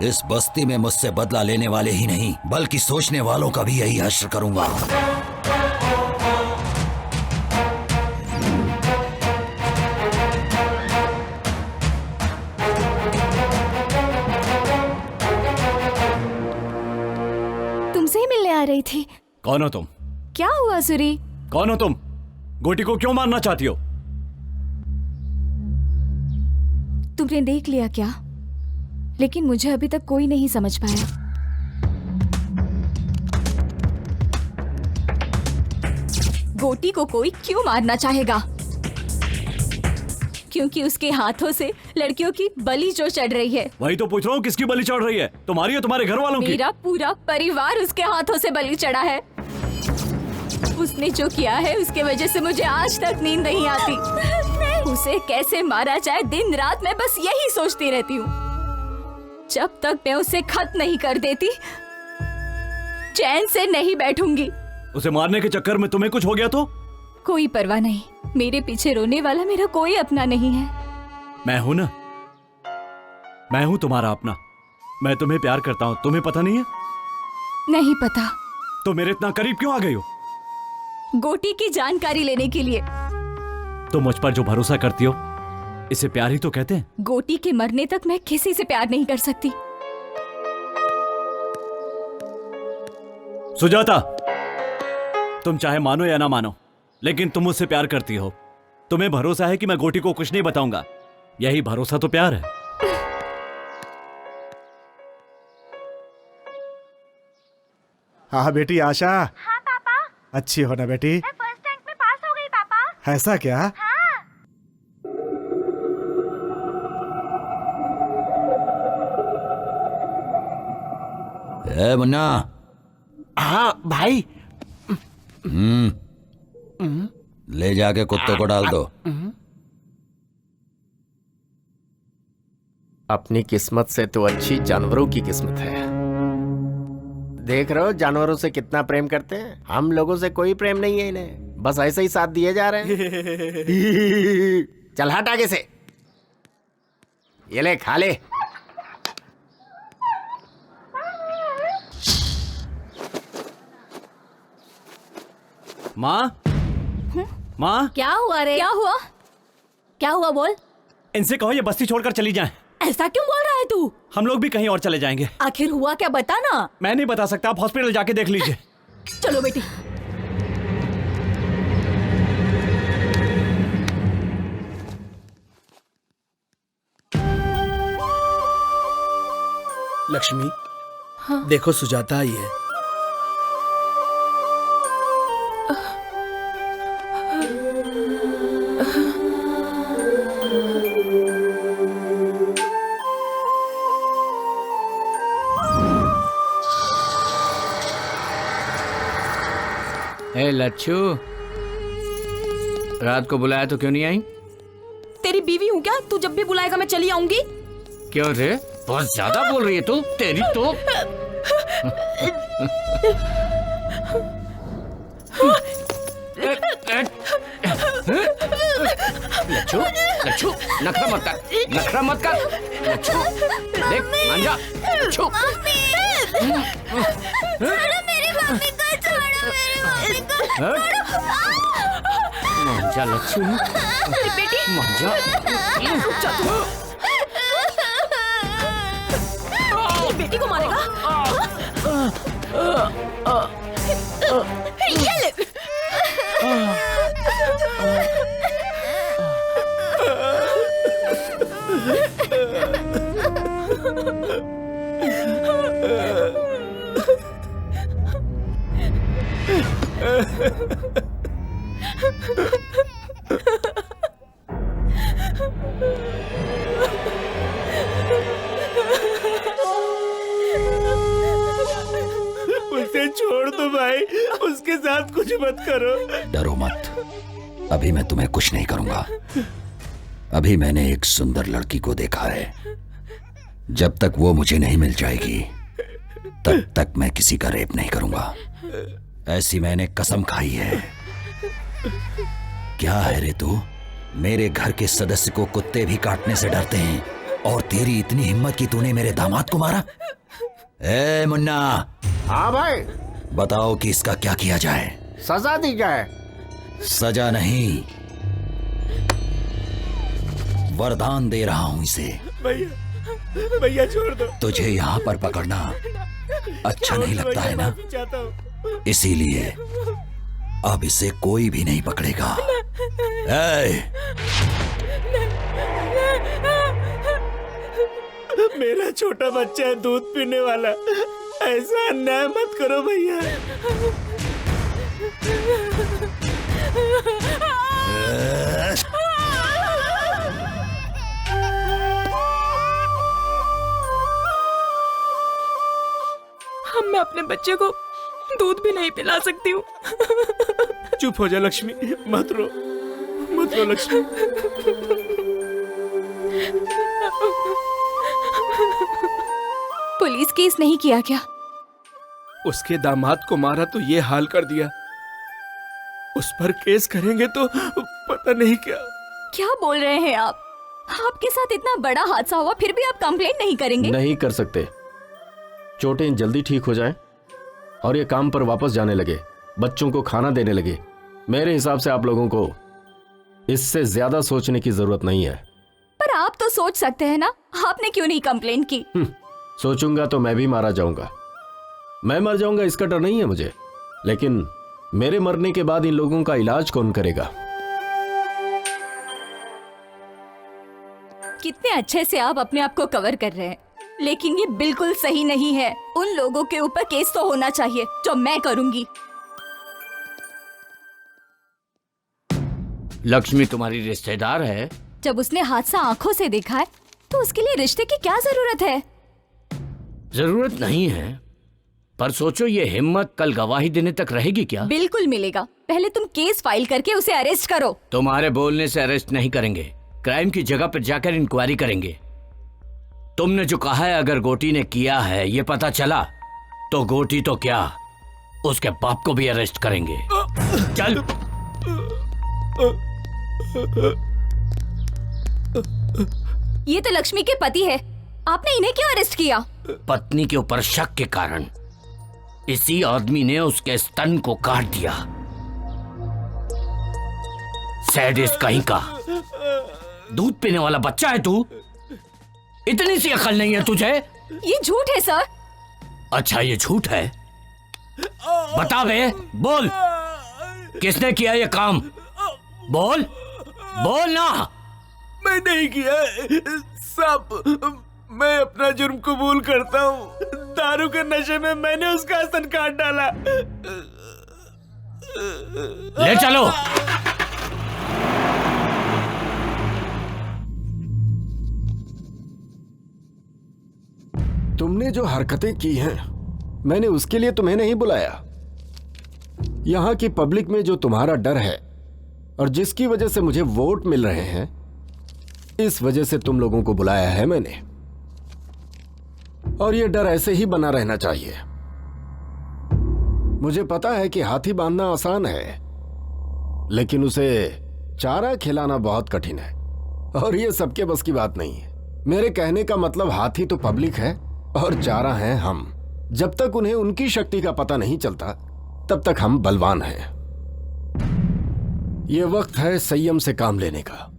इस बस्ती में मुझसे बदला लेने वाले ही नहीं बल्कि सोचने वालों का भी यही हश्र करूंगा। तुमसे ही मिलने आ रही थी। कौन हो तुम? क्या हुआ सूरी? कौन हो तुम? गोटी को क्यों मारना चाहती हो? तुमने देख लिया क्या? लेकिन मुझे अभी तक कोई नहीं समझ पाया। गोटी को कोई क्यों मारना चाहेगा? क्योंकि उसके हाथों से लड़कियों की बलि जो चढ़ रही है। वही तो पूछ रहा हूँ, किसकी बलि चढ़ रही है? तुम्हारी या तुम्हारे घर वालों की? मेरा पूरा परिवार उसके हाथों से बलि चढ़ा है। उसने जो किया है उसके वजह से मुझे आज तक नींद नहीं आती। उसे कैसे मारा जाए दिन रात मैं बस यही सोचती रहती हूँ। जब तक मैं उसे खत्म नहीं कर देती चैन से नहीं बैठूंगी। उसे मारने के चक्कर में तुम्हें कुछ हो गया तो? कोई परवाह नहीं, मेरे पीछे रोने वाला मेरा कोई अपना नहीं है। मैं हूं ना, मैं हूं तुम्हारा अपना। मैं तुम्हें प्यार करता हूं, तुम्हें पता नहीं है? नहीं पता। तो मेरे इतना करीब क्यों आ गई हो? गोटी की जानकारी लेने के लिए। तुम मुझ पर जो भरोसा करती हो इसे प्यार ही तो कहते हैं। गोटी के मरने तक मैं किसी से प्यार नहीं कर सकती। सुजाता, तुम चाहे मानो या ना मानो, लेकिन तुम मुझसे प्यार करती हो। तुम्हें भरोसा है कि मैं गोटी को कुछ नहीं बताऊंगा। यही भरोसा तो प्यार है। हाँ बेटी आशा। हाँ पापा। अच्छी हो ना बेटी? मैं फर्स्ट रैंक में पास हो गई पापा। ऐसा क्या? हाँ। ए मुन्ना। हाँ भाई। ले जाके कुत्तों को डाल दो। अपनी किस्मत से तो अच्छी जानवरों की किस्मत है। देख रहे हो जानवरों से कितना प्रेम करते हैं। हम लोगों से कोई प्रेम नहीं है इन्हें, बस ऐसे ही साथ दिए जा रहे हैं। चल हट आगे से, ये ले खा ले। माँ, माँ, क्या हुआ रे? क्या हुआ? क्या हुआ बोल? इनसे कहो ये बस्ती छोड़कर चली जाएं। ऐसा क्यों बोल रहा है तू? हम लोग भी कहीं और चले जाएंगे। आखिर हुआ क्या बता ना। मैं नहीं बता सकता, आप हॉस्पिटल जाके देख लीजिए। चलो बेटी। लक्ष्मी, देखो सुजाता आई है। ए लच्छू, रात को बुलाया तो क्यों नहीं आई? तेरी बीवी हूँ क्या? तू जब भी बुलाएगा मैं चली आऊंगी। क्यों रे, बहुत ज्यादा बोल रही है तू। तेरी तो लच्छू, लच्छू, नखरा मत कर, नखरा मत कर। लच्छू, देख मान जा। लच्छू, मान जा लच्छू, मान जा। बेटी को मारेगा? ये ले। उसे छोड़ दो भाई, उसके साथ कुछ मत करो। डरो मत, अभी मैं तुम्हें कुछ नहीं करूंगा। अभी मैंने एक सुंदर लड़की को देखा है। जब तक वो मुझे नहीं मिल जाएगी तब तक मैं किसी का रेप नहीं करूंगा। ऐसी मैंने कसम खाई है। क्या है रे तू? मेरे घर के सदस्य को कुत्ते भी काटने से डरते हैं और तेरी इतनी हिम्मत कि तूने मेरे दामाद को मारा? ए मुन्ना। हाँ भाई। बताओ कि इसका क्या किया जाए? सजा दी जाए। सजा नहीं, वरदान दे रहा हूं इसे। भैया, भैया छोड़ दो। तुझे यहाँ पर पकड़ना अच्छा नहीं लगता है ना? इसीलिए अब इसे कोई भी नहीं पकड़ेगा। मेरा छोटा बच्चा है, दूध पीने वाला। ऐसा अन्याय मत करो भैया। हम मैं अपने बच्चे को दूध भी नहीं पिला सकती हूँ। चुप हो जा लक्ष्मी, मत रो, मत रो लक्ष्मी। पुलिस केस नहीं किया क्या? उसके दामाद को मारा तो ये हाल कर दिया। उस पर केस करेंगे तो पता नहीं क्या। क्या बोल रहे हैं आप? आपके साथ इतना बड़ा हादसा हुआ फिर भी आप कंप्लेंट नहीं करेंगे? नहीं कर सकते। चोटें जल्दी ठीक हो जाएं और ये काम पर वापस जाने लगे, बच्चों को खाना देने लगे। मेरे हिसाब से आप लोगों को इससे ज्यादा सोचने की जरूरत नहीं है। पर आप तो सोच सकते हैं ना, आपने क्यों नहीं कंप्लेंट की? सोचूंगा तो मैं भी मारा जाऊंगा। मैं मर जाऊंगा इसका डर नहीं है मुझे, लेकिन मेरे मरने के बाद इन लोगों का इलाज कौन करेगा? कितने अच्छे से आप अपने आप को कवर कर रहे हैं, लेकिन ये बिल्कुल सही नहीं है। उन लोगों के ऊपर केस तो होना चाहिए जो मैं करूंगी। लक्ष्मी तुम्हारी रिश्तेदार है। जब उसने हादसा आंखों से देखा है तो उसके लिए रिश्ते की क्या जरूरत है? जरूरत नहीं है, पर सोचो ये हिम्मत कल गवाही देने तक रहेगी क्या? बिल्कुल मिलेगा। पहले तुम केस फाइल करके उसे अरेस्ट करो। तुम्हारे बोलने से अरेस्ट नहीं करेंगे, क्राइम की जगह पर जाकर इंक्वायरी करेंगे। तुमने जो कहा है अगर गोटी ने किया है ये पता चला तो गोटी तो क्या उसके बाप को भी अरेस्ट करेंगे। चल। ये तो लक्ष्मी के पति है, आपने इन्हें क्यों अरेस्ट किया? पत्नी के ऊपर शक के कारण इसी आदमी ने उसके स्तन को काट दिया। सैडिस्ट कहीं का। दूध पीने वाला बच्चा है तू, इतनी सी अकल नहीं है तुझे? ये झूठ है सर। अच्छा ये झूठ है, बता बे, बोल किसने किया ये काम? बोल बोल ना। मैं नहीं किया सब, मैं अपना जुर्म कबूल करता हूँ। दारू के नशे में मैंने उसका स्तन काट डाला। ले चलो। तुमने जो हरकतें की हैं, मैंने उसके लिए तुम्हें नहीं बुलाया। यहां की पब्लिक में जो तुम्हारा डर है और जिसकी वजह से मुझे वोट मिल रहे हैं, इस वजह से तुम लोगों को बुलाया है मैंने। और ये डर ऐसे ही बना रहना चाहिए। मुझे पता है कि हाथी बांधना आसान है, लेकिन उसे चारा खिलाना बहुत कठिन है, और ये सबके बस की बात नहीं है। मेरे कहने का मतलब हाथी तो पब्लिक है और चारा हैं हम। जब तक उन्हें उनकी शक्ति का पता नहीं चलता तब तक हम बलवान हैं। ये वक्त है संयम से काम लेने का,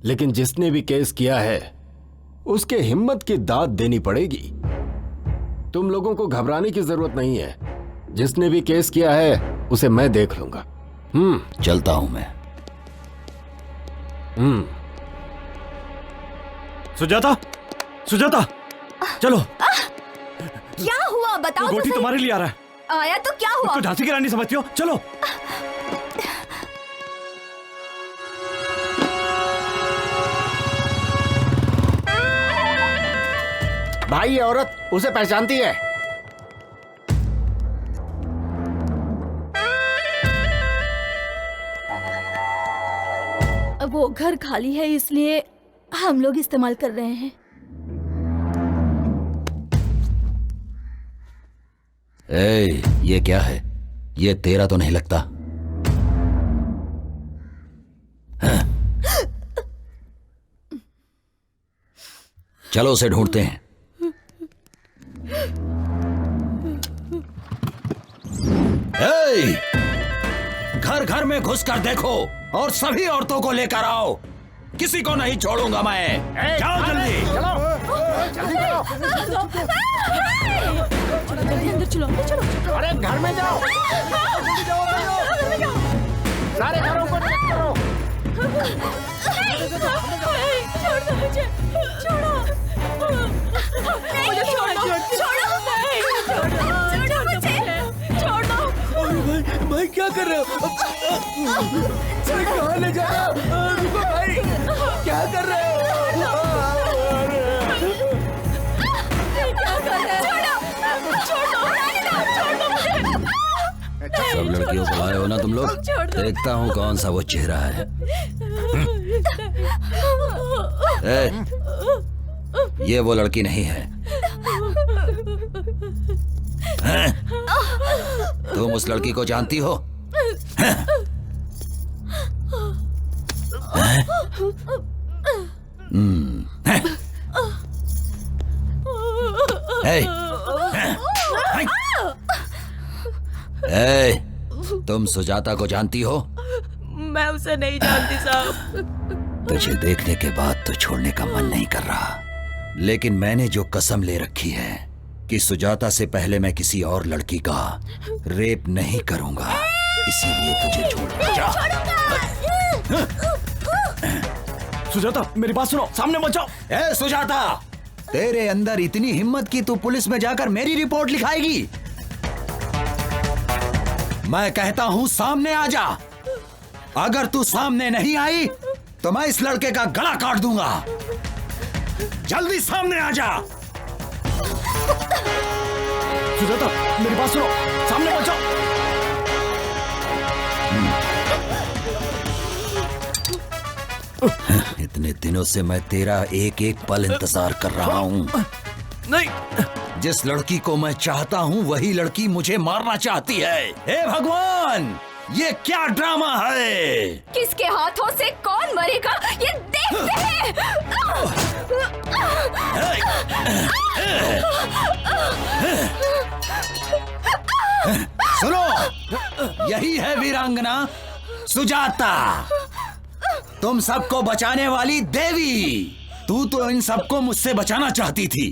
लेकिन जिसने भी केस किया है उसके हिम्मत की दाद देनी पड़ेगी। तुम लोगों को घबराने की जरूरत नहीं है। जिसने भी केस किया है उसे मैं देख लूंगा। चलता हूं मैं। सुजाता, सुजाता, चलो। क्या हुआ बताओ तो गोटी सही। तुम्हारे लिए आ रहा है। आया तो क्या हुआ? तो झांसी की रानी समझती हो? चलो। भाई ये औरत उसे पहचानती है। वो घर खाली है इसलिए हम लोग इस्तेमाल कर रहे हैं। ये क्या है? ये तेरा तो नहीं लगता। हाँ। चलो उसे ढूंढते हैं। घर घर में घुसकर देखो और सभी औरतों को लेकर आओ। किसी को नहीं छोड़ूंगा मैं। जाओ जल्दी। अंदर चलो, अंदर चलो। अरे घर में जाओ। सारे घरों को चेक करो। छोड़ दो मुझे, छोड़ो मुझे, छोड़ो मुझे, छोड़ो। भाई क्या कर रहे हो? कहाँ ले जा रहे हो? रुको भाई, क्या कर रहे हो? सब लड़कियों को लाए हो ना तुम लोग? देखता हूँ कौन सा वो चेहरा है। ये वो लड़की नहीं है। तुम उस लड़की को जानती हो? तुम सुजाता को जानती हो? मैं उसे नहीं जानती साहब। तुझे देखने के बाद तो छोड़ने का मन नहीं कर रहा, लेकिन मैंने जो कसम ले रखी है कि सुजाता से पहले मैं किसी और लड़की का रेप नहीं करूंगा, इसीलिए तुझे छोड़ जा। सुजाता मेरी बात सुनो, सामने मत जाओ। ए सुजाता, तेरे अंदर इतनी हिम्मत कि तू पुलिस में जाकर मेरी रिपोर्ट लिखाएगी? मैं कहता हूं सामने आ जा। अगर तू सामने नहीं आई तो मैं इस लड़के का गला काट दूंगा। जल्दी सामने आ जा। सुजाता, मेरी बात सुनो, सामने पहुंचो। इतने दिनों से मैं तेरा एक एक पल इंतजार कर रहा हूँ। नहीं, जिस लड़की को मैं चाहता हूँ वही लड़की मुझे मारना चाहती है। हे भगवान, ये क्या ड्रामा है? किसके हाथों से कौन मरेगा ये देखते हैं। सुनो, यही है वीरांगना सुजाता, तुम सबको बचाने वाली देवी। तू तो इन सबको मुझसे बचाना चाहती थी,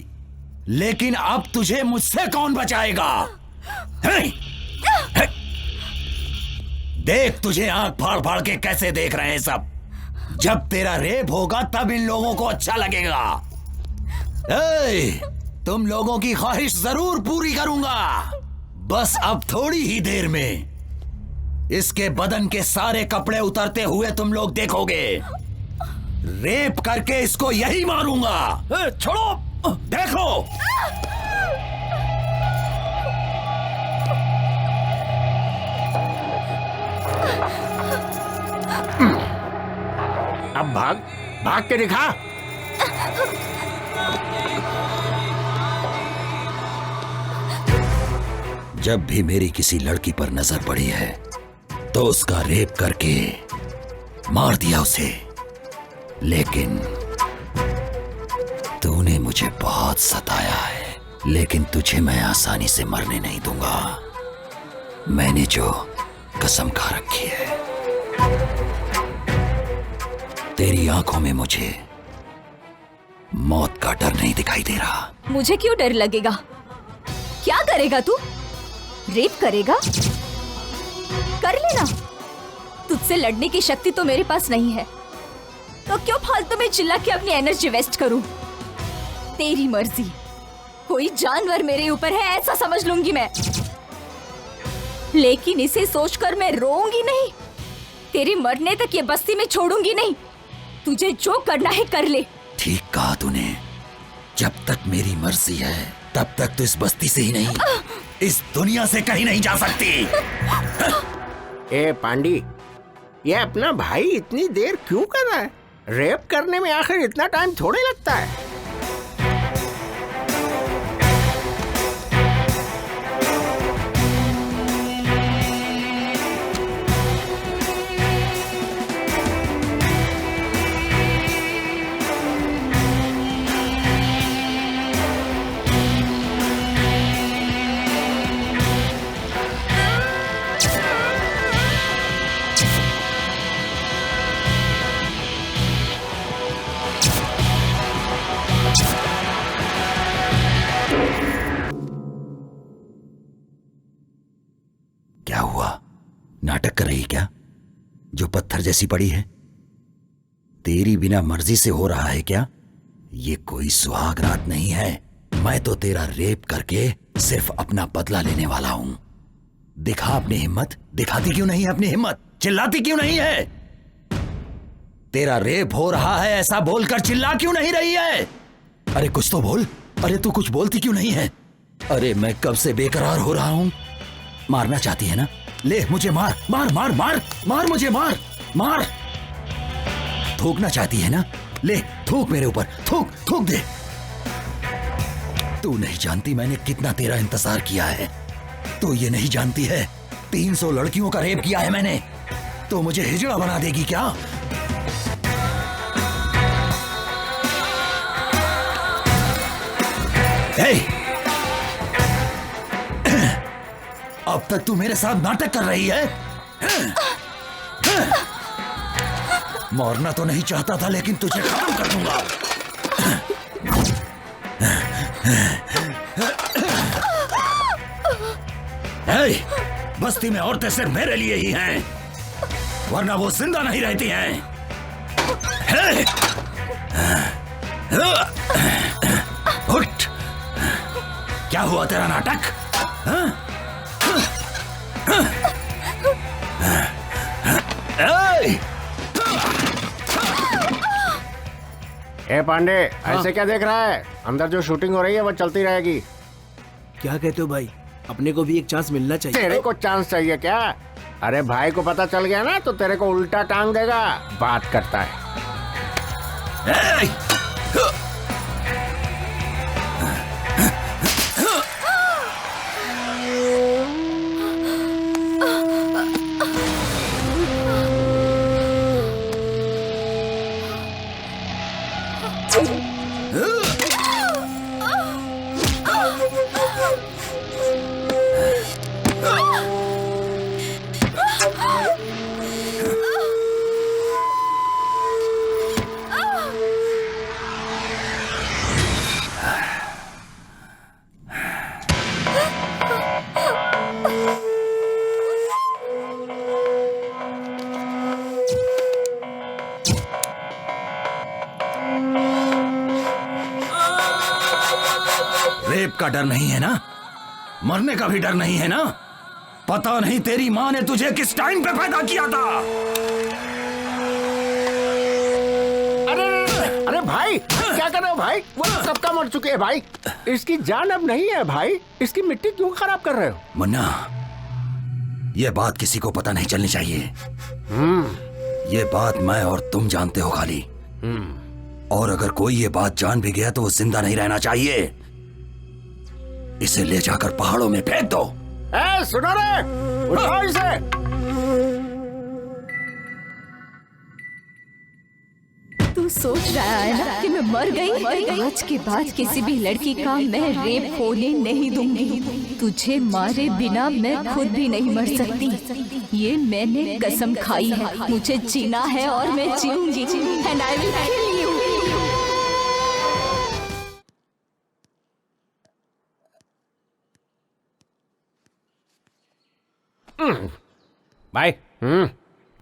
लेकिन अब तुझे मुझसे कौन बचाएगा? देख, तुझे आंख फाड़ फाड़ के कैसे देख रहे हैं सब। जब तेरा रेप होगा तब इन लोगों को अच्छा लगेगा। तुम लोगों की ख्वाहिश जरूर पूरी करूंगा। बस अब थोड़ी ही देर में इसके बदन के सारे कपड़े उतरते हुए तुम लोग देखोगे। रेप करके इसको यही मारूंगा। छोड़ो, देखो। अब भाग, भाग के दिखा। जब भी मेरी किसी लड़की पर नजर पड़ी है तो उसका रेप करके मार दिया उसे, लेकिन तूने मुझे बहुत सताया है। लेकिन तुझे मैं आसानी से मरने नहीं दूंगा। मैंने जो कसम खा रखी है। तेरी आंखों में मुझे मौत का डर नहीं दिखाई दे रहा। मुझे क्यों डर लगेगा? क्या करेगा तू? रेप करेगा? कर लेना। तुझसे लड़ने की शक्ति तो मेरे पास नहीं है, तो क्यों फालतू में चिल्ला के अपनी एनर्जी वेस्ट करूं? तेरी मर्जी। कोई जानवर मेरे ऊपर है ऐसा समझ लूंगी मैं, लेकिन इसे सोचकर मैं रोऊंगी नहीं। तेरे मरने तक ये बस्ती में छोड़ूंगी नहीं। तुझे जो करना है कर ले। ठीक कहा तूने। जब तक मेरी मर्जी है तब तक तो इस बस्ती से ही नहीं, इस दुनिया से कहीं नहीं जा सकती। ए पांडी, ये अपना भाई इतनी देर क्यों कर रहा है? रेप करने में आखिर इतना टाइम थोड़े लगता है। क्या हुआ? नाटक कर रही क्या? जो पत्थर जैसी पड़ी है, तेरी बिना मर्जी से हो रहा है क्या? ये कोई सुहाग रात नहीं है। मैं तो तेरा रेप करके सिर्फ अपना बदला लेने वाला हूं। दिखा अपनी हिम्मत। दिखाती क्यों नहीं है अपनी हिम्मत? चिल्लाती क्यों नहीं है? तेरा रेप हो रहा है ऐसा बोलकर चिल्ला क्यों नहीं रही है? अरे कुछ तो बोल। अरे तू कुछ बोलती क्यों नहीं है? अरे मैं कब से बेकरार हो रहा हूं। मारना चाहती है ना? ले मुझे मार मार मार मार मार, मुझे मार मार। थूकना चाहती है ना? ले थूक मेरे ऊपर, थूक थूक दे। तू नहीं जानती मैंने कितना तेरा इंतजार किया है। तू ये नहीं जानती है 300 लड़कियों का रेप किया है मैंने। तो मुझे हिजड़ा बना देगी क्या? अब तक तू मेरे साथ नाटक कर रही है। मरना तो नहीं चाहता था, लेकिन तुझे खत्म कर दूंगा। बस्ती में औरतें सिर्फ मेरे लिए ही हैं, वरना वो जिंदा नहीं रहती हैं। उठ। क्या हुआ तेरा नाटक? ए पांडे, ऐसे क्या देख रहा है? अंदर जो शूटिंग हो रही है वो चलती रहेगी। क्या कहते हो भाई, अपने को भी एक चांस मिलना चाहिए। तेरे को चांस चाहिए क्या? अरे भाई को पता चल गया ना तो तेरे को उल्टा टांग देगा। बात करता है। रेप का डर नहीं है ना, मरने का भी डर नहीं है ना। पता नहीं तेरी माँ ने तुझे किस टाइम पे पैदा किया था। अरे भाई क्या कर रहे हो भाई? वो सबका मर चुके हैं भाई। इसकी जान अब नहीं है भाई। इसकी मिट्टी क्यों खराब कर रहे हो? मुन्ना, ये बात किसी को पता नहीं चलनी चाहिए। ये बात मैं और तुम जानते हो खाली। और अगर कोई ये बात जान भी गया तो वो जिंदा नहीं रहना चाहिए। इसे ले जाकर पहाड़ों में फेंक दो। सुनो रे, उठाओ इसे। तू सोच रहा है ना कि मैं मर गई? आज के बाद किसी भी लड़की का मैं रेप होने नहीं दूंगी। तुझे मारे बिना मैं खुद भी नहीं मर सकती। ये मैंने कसम खाई है। मुझे जीना है और मैं जीऊंगी। And I will kill you. भाई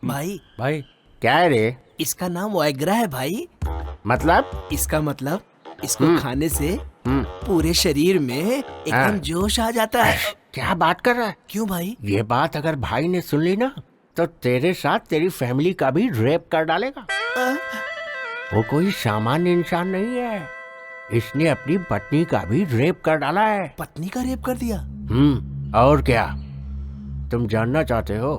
भाई भाई क्या है रे? इसका नाम वाइग्रा है भाई। मतलब? इसका मतलब इसको खाने से पूरे शरीर में एकदम जोश आ जाता है। क्या बात कर रहा है? क्यों भाई? ये बात अगर भाई ने सुन ली ना तो तेरे साथ तेरी फैमिली का भी रेप कर डालेगा। वो कोई सामान्य इंसान नहीं है। इसने अपनी पत्नी का भी रेप कर डाला है। पत्नी का रेप कर दिया? और क्या तुम जानना चाहते हो?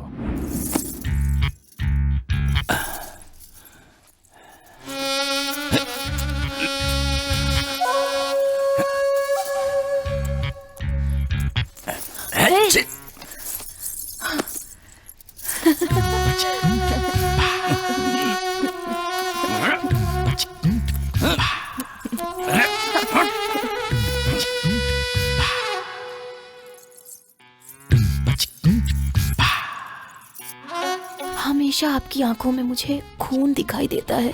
हमेशा आपकी आंखों में मुझे खून दिखाई देता है।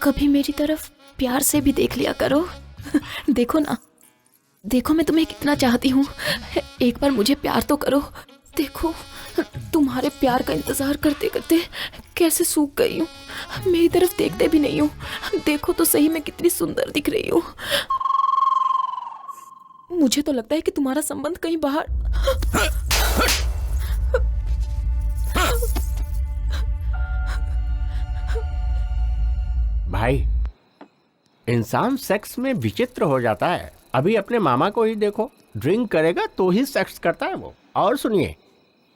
कभी मेरी तरफ प्यार से भी देख लिया करो। देखो ना, देखो मैं तुम्हें कितना चाहती हूँ। एक बार मुझे प्यार तो करो। देखो तुम्हारे प्यार का इंतजार करते करते कैसे सूख गई हूँ। मेरी तरफ देखते भी नहीं हूँ। देखो तो सही मैं कितनी सुंदर दिख रही हूँ। मुझे तो लगता है कि तुम्हारा संबंध कहीं बाहर। भाई इंसान सेक्स में विचित्र हो जाता है। अभी अपने मामा को ही देखो, ड्रिंक करेगा तो ही सेक्स करता है वो। और सुनिए,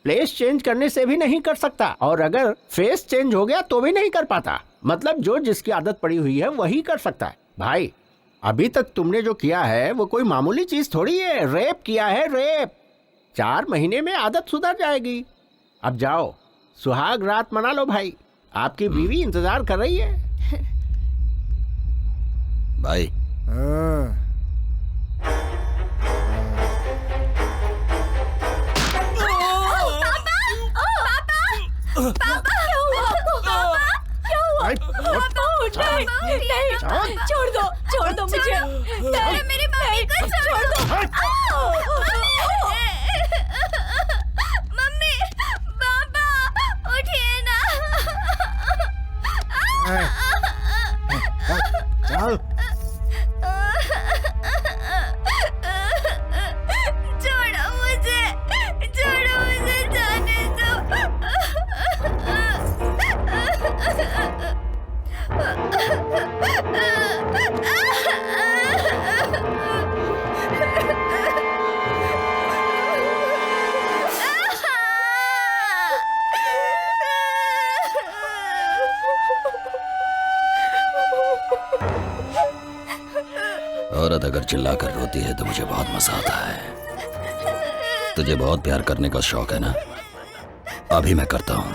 प्लेस चेंज करने से भी नहीं कर सकता, और अगर फेस चेंज हो गया तो भी नहीं कर पाता। मतलब जो जिसकी आदत पड़ी हुई है वही कर सकता है। भाई अभी तक तुमने जो किया है वो कोई मामूली चीज थोड़ी है। रेप किया है, रेप। 4 महीने में आदत सुधर जाएगी। अब जाओ सुहाग रात मना लो भाई। आपकी बीवी इंतजार कर रही है। भाई छोड़ दो मुझे। मेरी मम्मी को छोड़ दो। मम्मी, पापा, उठिए ना। चल। छोड़ो मुझे जाने दो। चिल्ला कर रोती है तो मुझे बहुत मजा आता है। तुझे बहुत प्यार करने का शौक है ना? अभी मैं करता हूँ,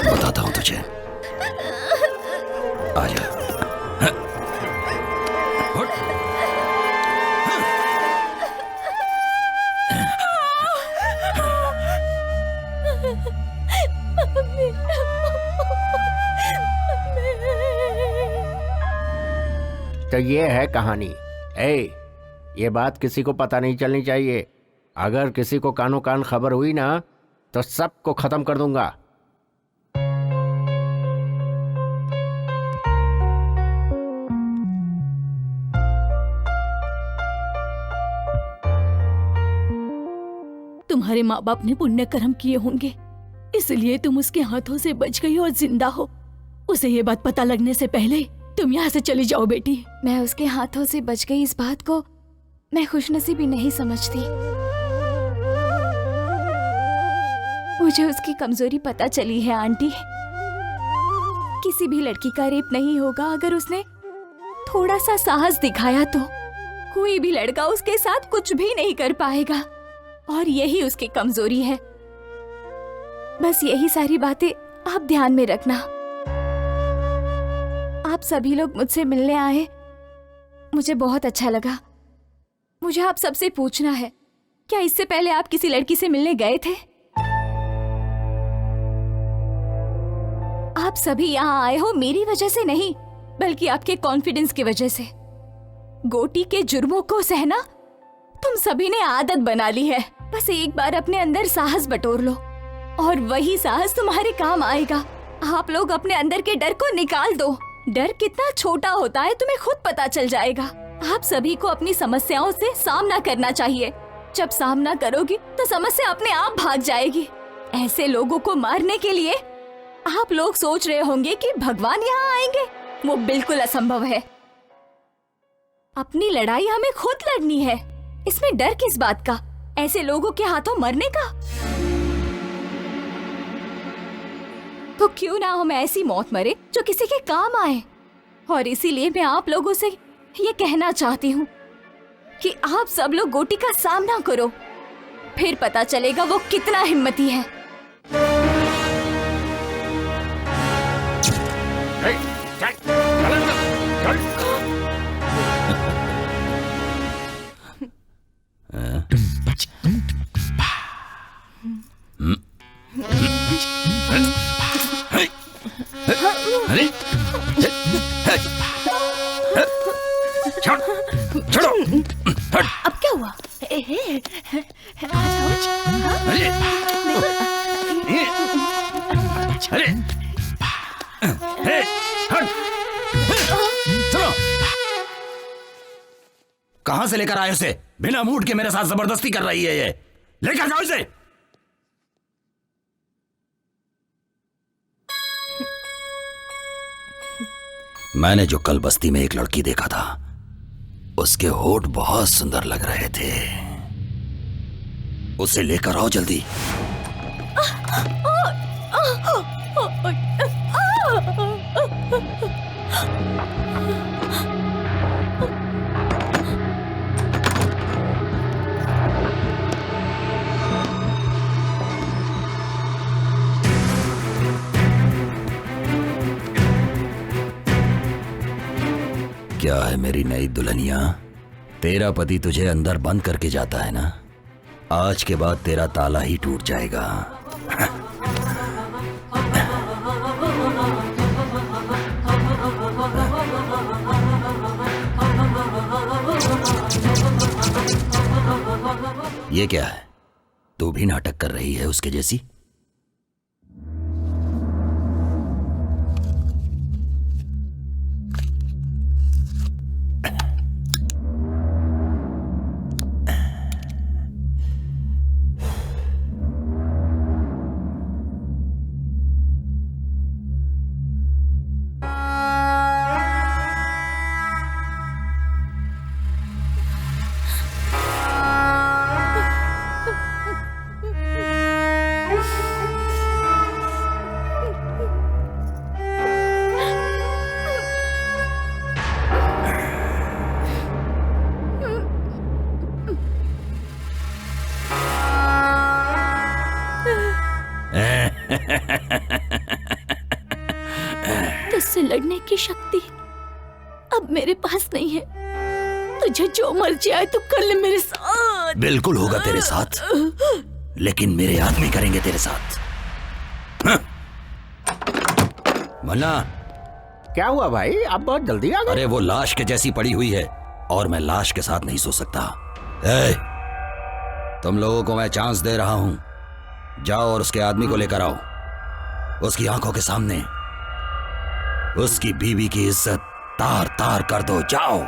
बताता हूँ तुझे। आजा। तो ये है कहानी। ये बात किसी को पता नहीं चलनी चाहिए। अगर किसी को कानो कान खबर हुई ना तो सबको खत्म कर दूंगा। तुम्हारे माँ बाप ने पुण्य कर्म किए होंगे, इसलिए तुम उसके हाथों से बच गई और जिंदा हो। उसे ये बात पता लगने से पहले तुम यहाँ से चली जाओ बेटी। मैं उसके हाथों से बच गई इस बात को मैं खुशनसीबी नहीं समझती। मुझे उसकी कमजोरी पता चली है आंटी। किसी भी लड़की का रेप नहीं होगा अगर उसने थोड़ा सा साहस दिखाया तो। कोई भी लड़का उसके साथ कुछ भी नहीं कर पाएगा और यही उसकी कमजोरी है। बस यही सारी बातें आप ध्यान में रखना। आप सभी लोग मुझसे मिलने आए, मुझे बहुत अच्छा लगा। मुझे आप सबसे पूछना है, क्या इससे पहले आप किसी लड़की से मिलने गए थे? आप सभी यहाँ आए हो मेरी वजह से नहीं, बल्कि आपके कॉन्फिडेंस की वजह से। गोटी के जुर्मों को सहना तुम सभी ने आदत बना ली है। बस एक बार अपने अंदर साहस बटोर लो और वही साहस तुम्हारे काम आएगा। आप लोग अपने अंदर के डर को निकाल दो। डर कितना छोटा होता है तुम्हें खुद पता चल जाएगा। आप सभी को अपनी समस्याओं से सामना करना चाहिए। जब सामना करोगी तो समस्या अपने आप भाग जाएगी। ऐसे लोगों को मारने के लिए आप लोग सोच रहे होंगे कि भगवान यहाँ आएंगे, वो बिल्कुल असंभव है। अपनी लड़ाई हमें खुद लड़नी है, इसमें डर किस बात का? ऐसे लोगों के हाथों मरने का? तो क्यों ना हम ऐसी मौत मरे जो किसी के काम आए। और इसीलिए मैं आप लोगों से ये कहना चाहती हूँ कि आप सब लोग गोटी का सामना करो, फिर पता चलेगा वो कितना हिम्मती है। छोड़ो। अब क्या हुआ? चलो। कहां से लेकर आए उसे? बिना मूड के मेरे साथ जबरदस्ती कर रही है ये। लेकर जाओ इसे। मैंने जो कल बस्ती में एक लड़की देखा था, उसके होठ बहुत सुंदर लग रहे थे। उसे लेकर आओ जल्दी। क्या है मेरी नई दुल्हनिया? तेरा पति तुझे अंदर बंद करके जाता है ना? आज के बाद तेरा ताला ही टूट जाएगा। ये क्या है? तू भी नाटक कर रही है उसके जैसी? लड़ने की शक्ति अब मेरे पास नहीं है। तुझे जो मर्जी आए तो कर ले मेरे साथ। बिल्कुल होगा तेरे साथ, लेकिन मेरे आदमी करेंगे तेरे साथ। हाँ। मन्ना, क्या हुआ भाई, आप बहुत जल्दी आ गए? अरे वो लाश के जैसी पड़ी हुई है और मैं लाश के साथ नहीं सो सकता। ए, तुम लोगों को मैं चांस दे रहा हूं, जाओ और उसके आदमी को लेकर आओ। उसकी आंखों के सामने उसकी बीवी की इज्जत तार तार कर दो, जाओ।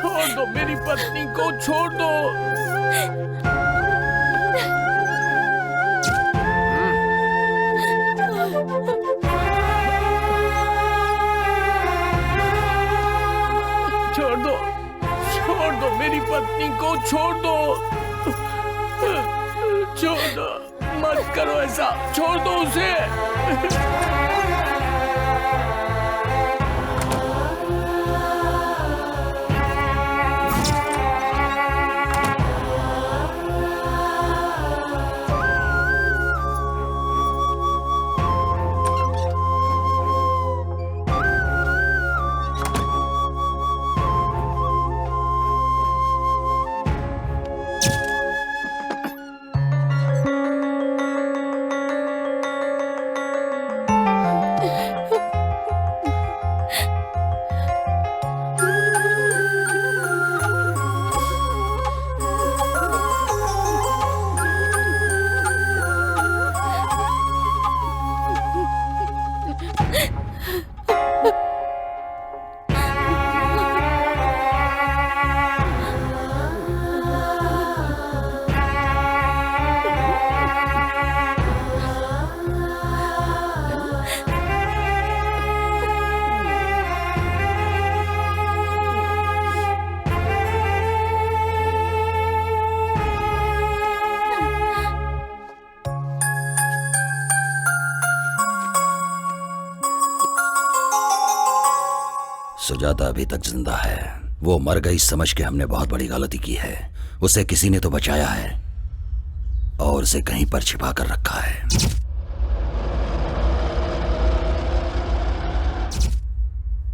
छोड़ दो मेरी पत्नी को, छोड़ दो। छोड़ दो मेरी पत्नी को, छोड़ दो। छोड़ दो, मत करो ऐसा, छोड़ दो उसे। सुजाता अभी तक जिंदा है। वो मर गई समझ के हमने बहुत बड़ी गलती की है। उसे किसी ने तो बचाया है और उसे कहीं पर छिपा कर रखा है।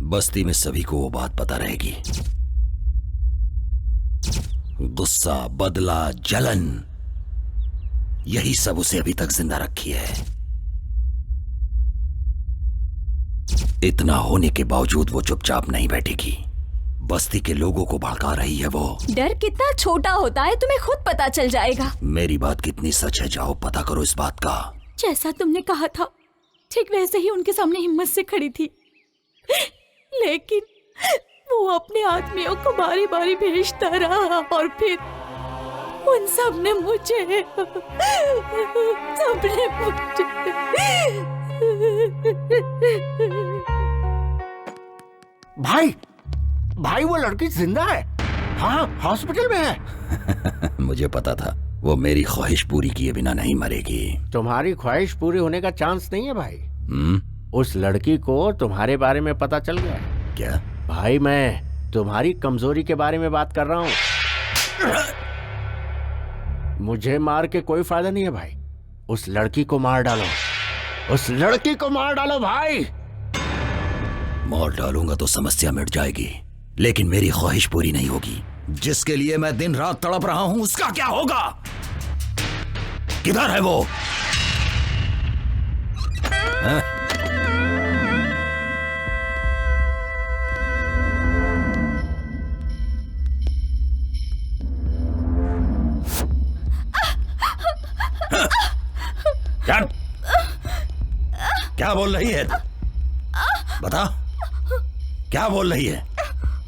बस्ती में सभी को वो बात पता रहेगी। गुस्सा, बदला, जलन, यही सब उसे अभी तक जिंदा रखी है। इतना होने के बावजूद वो चुपचाप नहीं बैठेगी। बस्ती के लोगों को भड़का रही है वो। डर कितना छोटा होता है तुम्हें खुद पता चल जाएगा। मेरी बात कितनी सच है, जाओ पता करो इस बात का। जैसा तुमने कहा था ठीक वैसे ही उनके सामने हिम्मत से खड़ी थी, लेकिन वो अपने आदमियों को बारी बारी भेजता रहा और फिर उन सब ने मुझे भाई वो लड़की जिंदा है। हाँ, हॉस्पिटल में है। मुझे पता था वो मेरी ख्वाहिश पूरी किए बिना नहीं मरेगी। तुम्हारी ख्वाहिश पूरी होने का चांस नहीं है भाई। उस लड़की को तुम्हारे बारे में पता चल गया है। क्या? भाई मैं तुम्हारी कमजोरी के बारे में बात कर रहा हूँ। मुझे मार के कोई फायदा नहीं है भाई। उस लड़की को मार डालो, उस लड़की को मार डालो भाई। मार डालूंगा तो समस्या मिट जाएगी, लेकिन मेरी ख्वाहिश पूरी नहीं होगी। जिसके लिए मैं दिन रात तड़प रहा हूं उसका क्या होगा? किधर है वो? क्या बोल रही है? बता, क्या बोल रही है?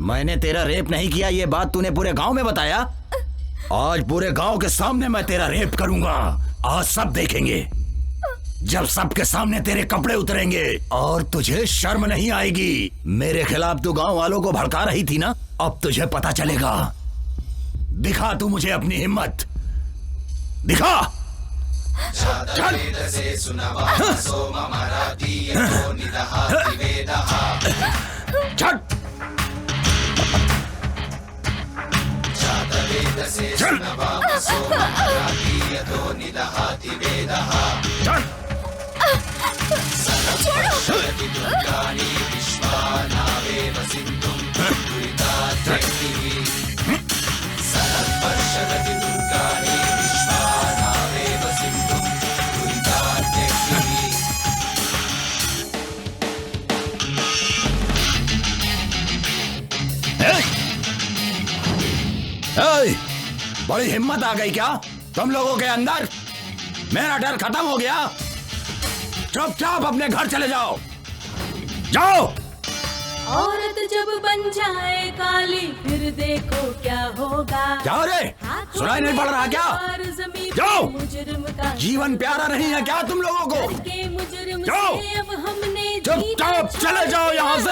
मैंने तेरा रेप नहीं किया, ये बात तूने पूरे गांव में बताया। आज पूरे गांव के सामने मैं तेरा रेप करूंगा। आज सब देखेंगे। जब सबके सामने तेरे कपड़े उतरेंगे और तुझे शर्म नहीं आएगी। मेरे खिलाफ तू गांव वालों को भड़का रही थी ना, अब तुझे पता चलेगा। दिखा तू मुझे अपनी हिम्मत, दिखा। चल। चल। चल। चल। बड़ी हिम्मत आ गई क्या तुम लोगों के अंदर? मेरा डर खत्म हो गया। चुपचाप अपने घर चले जाओ, जाओ। औरत जब बन जाए काली फिर देखो क्या होगा। क्या रे, सुनाई नहीं पड़ रहा क्या? जाओ। जीवन प्यारा नहीं है क्या तुम लोगों को? जाओ, चुपचाप चले जाओ यहाँ से।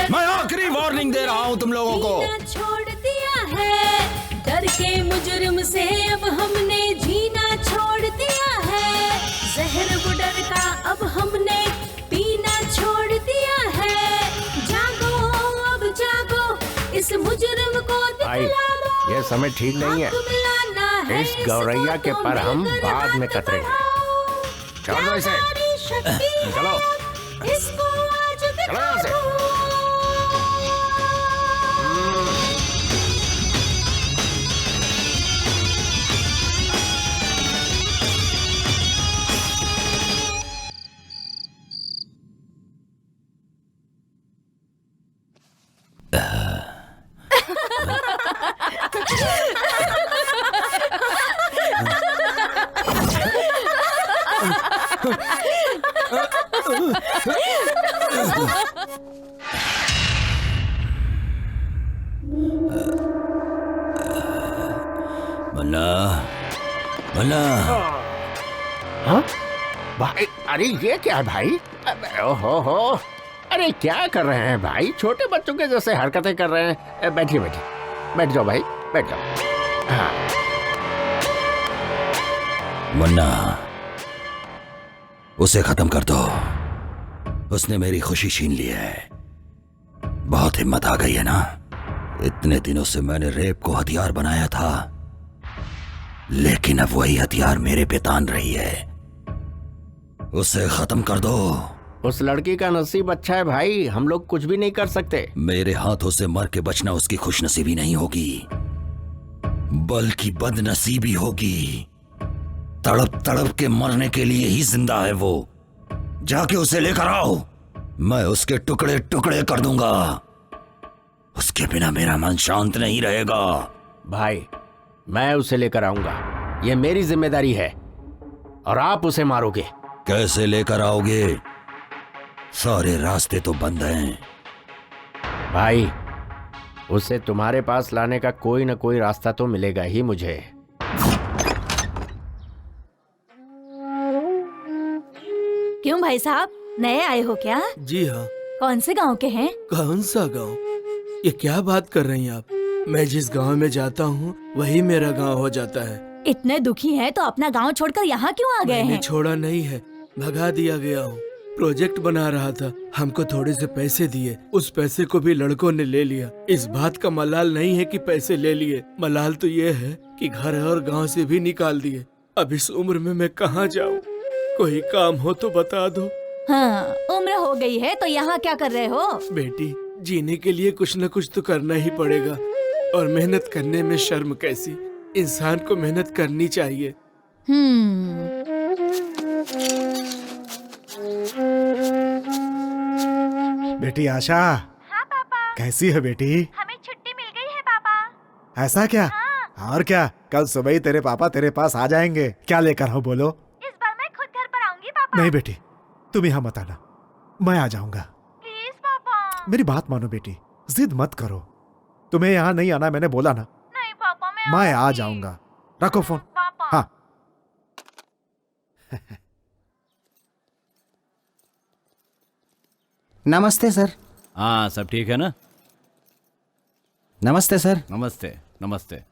मैं आखिरी वार्निंग दे रहा हूँ तुम लोगों को। छोड़ दिया है डर के मुजरिम से, अब हमने जीना छोड़ दिया है। जहर बुडर का अब हमने पीना छोड़ दिया है। जागो अब जागो, इस मुजरिम को दिखला दो। ये समय ठीक नहीं है, इस गौरैया के पर हम बाद में कतरेंगे। चलो इसे, चलो इसको आज दिखा दो। मन्ना, मन्ना। हाँ भाई, अरे ये क्या है भाई? ओहो, अरे क्या कर रहे हैं भाई? छोटे बच्चों के जैसे हरकतें कर रहे हैं। बैठिए बैठिए, बैठ जाओ भाई, बैठ जाओ। हाँ। मुन्ना, उसे खत्म कर दो। उसने मेरी खुशी छीन ली है। बहुत हिम्मत आ गई है ना? इतने दिनों से मैंने रेप को हथियार बनाया था, लेकिन अब वही हथियार मेरे पे तान रही है। उसे खत्म कर दो। उस लड़की का नसीब अच्छा है भाई, हम लोग कुछ भी नहीं कर सकते। मेरे हाथों से मर के बचना उसकी खुशनसीबी नहीं होगी, बल्कि बदनसीबी होगी। तड़प तड़प के मरने के लिए ही जिंदा है वो। जाके उसे लेकर आओ, मैं उसके टुकड़े टुकड़े कर दूंगा। उसके बिना मेरा मन शांत नहीं रहेगा। भाई, मैं उसे लेकर आऊंगा, ये मेरी जिम्मेदारी है। और आप उसे मारोगे। कैसे लेकर आओगे? सारे रास्ते तो बंद हैं। भाई, उसे तुम्हारे पास लाने का कोई न कोई रास्ता तो मिलेगा ही मुझे। क्यों भाई साहब, नए आए हो क्या? जी हाँ। कौन से गांव के हैं? कौन सा गांव? ये क्या बात कर रही हैं आप? मैं जिस गांव में जाता हूँ वही मेरा गांव हो जाता है। इतने दुखी हैं तो अपना गांव छोड़कर यहाँ क्यों आ गए हैं? छोड़ा नहीं है, भगा दिया गया हूँ। प्रोजेक्ट बना रहा था, हमको थोड़े से पैसे दिए, उस पैसे को भी लड़कों ने ले लिया। इस बात का मलाल नहीं है कि पैसे ले लिए, मलाल तो ये है कि घर और गांव से भी निकाल दिए। अब इस उम्र में मैं कहाँ जाऊँ? कोई काम हो तो बता दो। हाँ, उम्र हो गई है तो यहाँ क्या कर रहे हो? बेटी, जीने के लिए कुछ न कुछ तो करना ही पड़ेगा, और मेहनत करने में शर्म कैसी? इंसान को मेहनत करनी चाहिए। बेटी आशा। हाँ पापा। कैसी है बेटी? हमें छुट्टी मिल गई है पापा। ऐसा क्या? हाँ। और क्या, कल सुबह ही तेरे पापा तेरे पास आ जाएंगे। क्या लेकर आओ बोलो? इस बार मैं खुद घर पर आऊंगी पापा। नहीं बेटी, तुम यहाँ मत आना, मैं आ जाऊंगा। प्लीज पापा। मेरी बात मानो बेटी, जिद मत करो। तुम्हें यहाँ नहीं आना मैंने बोला ना। नहीं पापा, मैं आ जाऊंगा। रखो फोन। पापा। हाँ। नमस्ते सर। हाँ, सब ठीक है ना? नमस्ते सर। नमस्ते नमस्ते।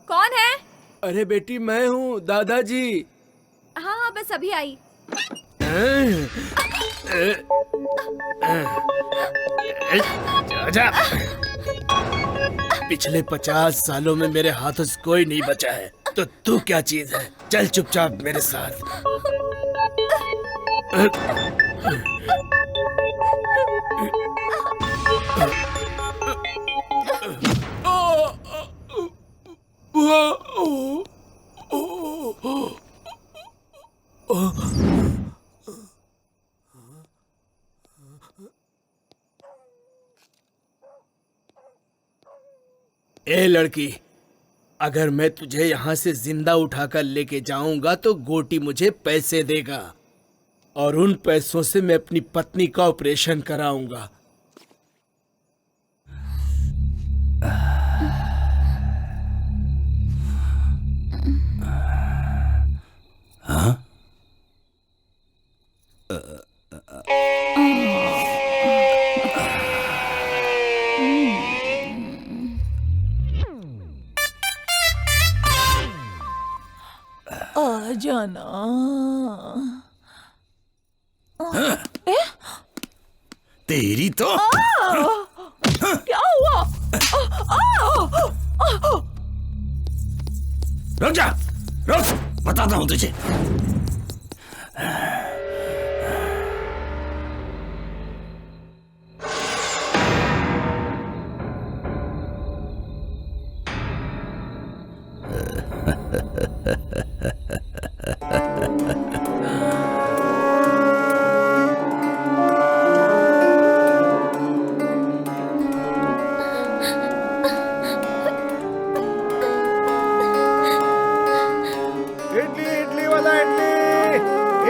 कौन है? अरे बेटी मैं हूँ दादाजी। हाँ हाँ बस अभी आई। जा। पिछले 50 सालों में मेरे हाथों से कोई नहीं बचा है, तो तू क्या चीज है? चल चुपचाप मेरे साथ। ए लड़की, अगर मैं तुझे यहाँ से जिंदा उठाकर लेके जाऊंगा तो गोटी मुझे पैसे देगा और उन पैसों से मैं अपनी पत्नी का ऑपरेशन कराऊंगा। हाँ? आ जाना। तेरी तो क्या हुआ? रुक जा, रुक, बताता हूं तुझे।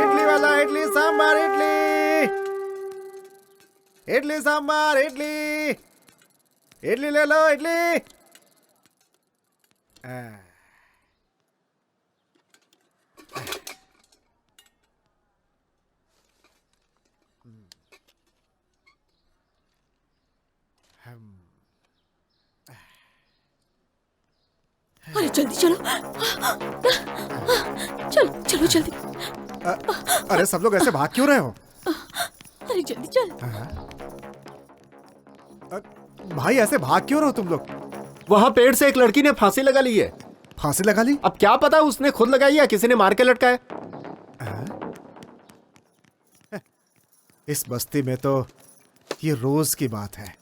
इडली वाला इडली सांबार इडली सांबार इडली ले लो इडली। अरे जल्दी चलो, चलो चलो जल्दी। अरे सब लोग ऐसे भाग क्यों रहे हो? अरे जल्दी चल। भाई ऐसे भाग क्यों रहे हो तुम लोग? वहाँ पेड़ से एक लड़की ने फांसी लगा ली है। फांसी लगा ली? अब क्या पता उसने खुद लगाई या किसी ने मार के लटकाया। इस बस्ती में तो ये रोज की बात है।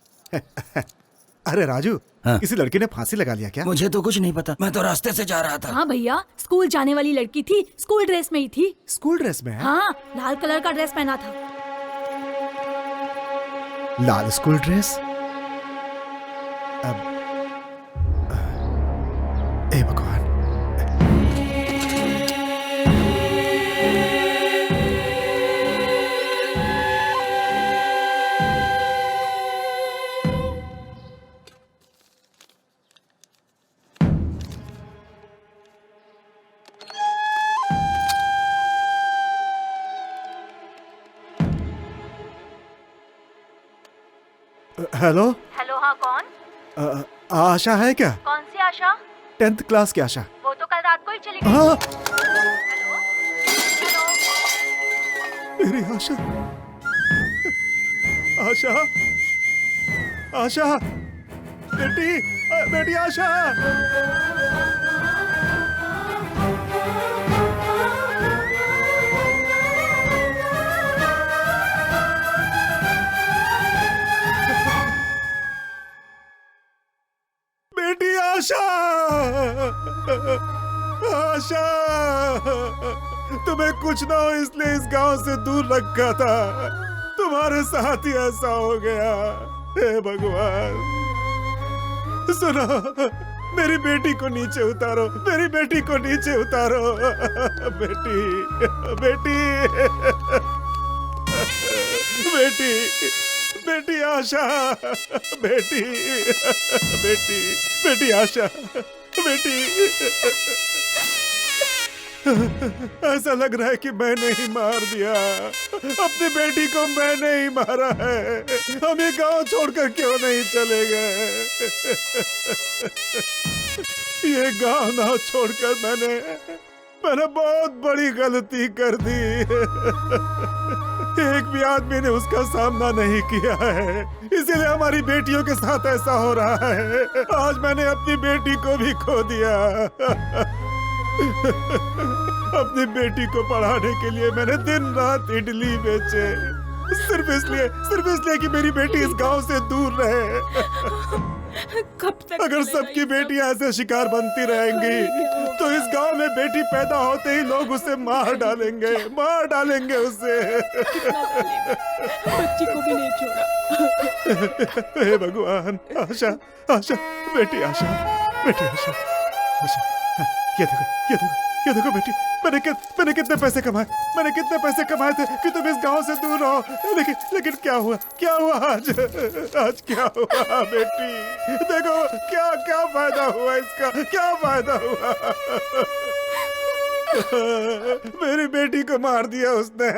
अरे राजू, हाँ? किसी लड़की ने फांसी लगा लिया क्या? मुझे तो कुछ नहीं पता, मैं तो रास्ते से जा रहा था। हाँ भैया, स्कूल जाने वाली लड़की थी, स्कूल ड्रेस में ही थी। स्कूल ड्रेस में है? हाँ, लाल कलर का ड्रेस पहना था। लाल स्कूल ड्रेस? अब ए भगवान। हेलो हेलो, हाँ कौन? आशा है क्या? कौन सी आशा? 10th क्लास की आशा। वो तो कल रात को ही चली गई। हाँ, हेलो हेलो। मेरी आशा, आशा, आशा, बेटी आशा। बेटी आशा, आशा, तुम्हें कुछ ना हो इसलिए इस गांव से दूर रखा था, तुम्हारे साथ ही ऐसा हो गया। हे भगवान, सुनो, मेरी बेटी को नीचे उतारो, मेरी बेटी को नीचे उतारो। बेटी, बेटी, बेटी, बेटी आशा, बेटी, बेटी, बेटी आशा, बेटी। ऐसा लग रहा है कि मैंने ही मार दिया, अपनी बेटी को मैंने ही मारा है। हम ये गांव छोड़कर क्यों नहीं चले गए? ये गांव ना छोड़कर मैंने बहुत बड़ी गलती कर दी। एक भी आदमी ने उसका सामना नहीं किया है, इसीलिए हमारी बेटियों के साथ ऐसा हो रहा है। आज मैंने अपनी बेटी को भी खो दिया। अपनी बेटी को पढ़ाने के लिए मैंने दिन रात इडली बेचे, सिर्फ इसलिए कि मेरी बेटी इस गांव से दूर रहे। कब तक अगर सबकी बेटियां ऐसे शिकार बनती रहेंगी तो इस गांव में बेटी पैदा होते ही लोग उसे मार डालेंगे उसे। बच्ची को भी नहीं छोड़ा। हे भगवान, आशा, आशा, बेटी आशा, बेटी आशा, आशा। ये देखो बेटी, मैंने कितने पैसे कमाए थे कि तुम इस गांव से दूर रहो। लेकिन क्या हुआ आज क्या हुआ बेटी? देखो क्या फायदा हुआ इसका, क्या फायदा हुआ? मेरी बेटी को मार दिया उसने।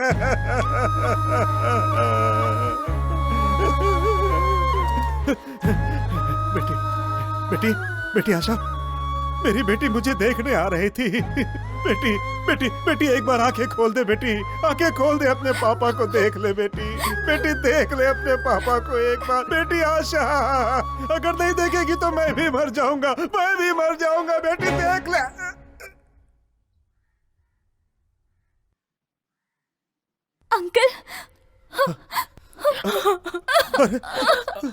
बेटी आशा, मेरी बेटी मुझे देखने आ रही थी। बेटी एक बार आंखें खोल दे बेटी, आंखें खोल दे, अपने पापा को देख ले बेटी, देख ले अपने पापा को एक बार। बेटी आशा, अगर नहीं देखेगी तो मैं भी मर जाऊंगा, बेटी देख ले। अंकल,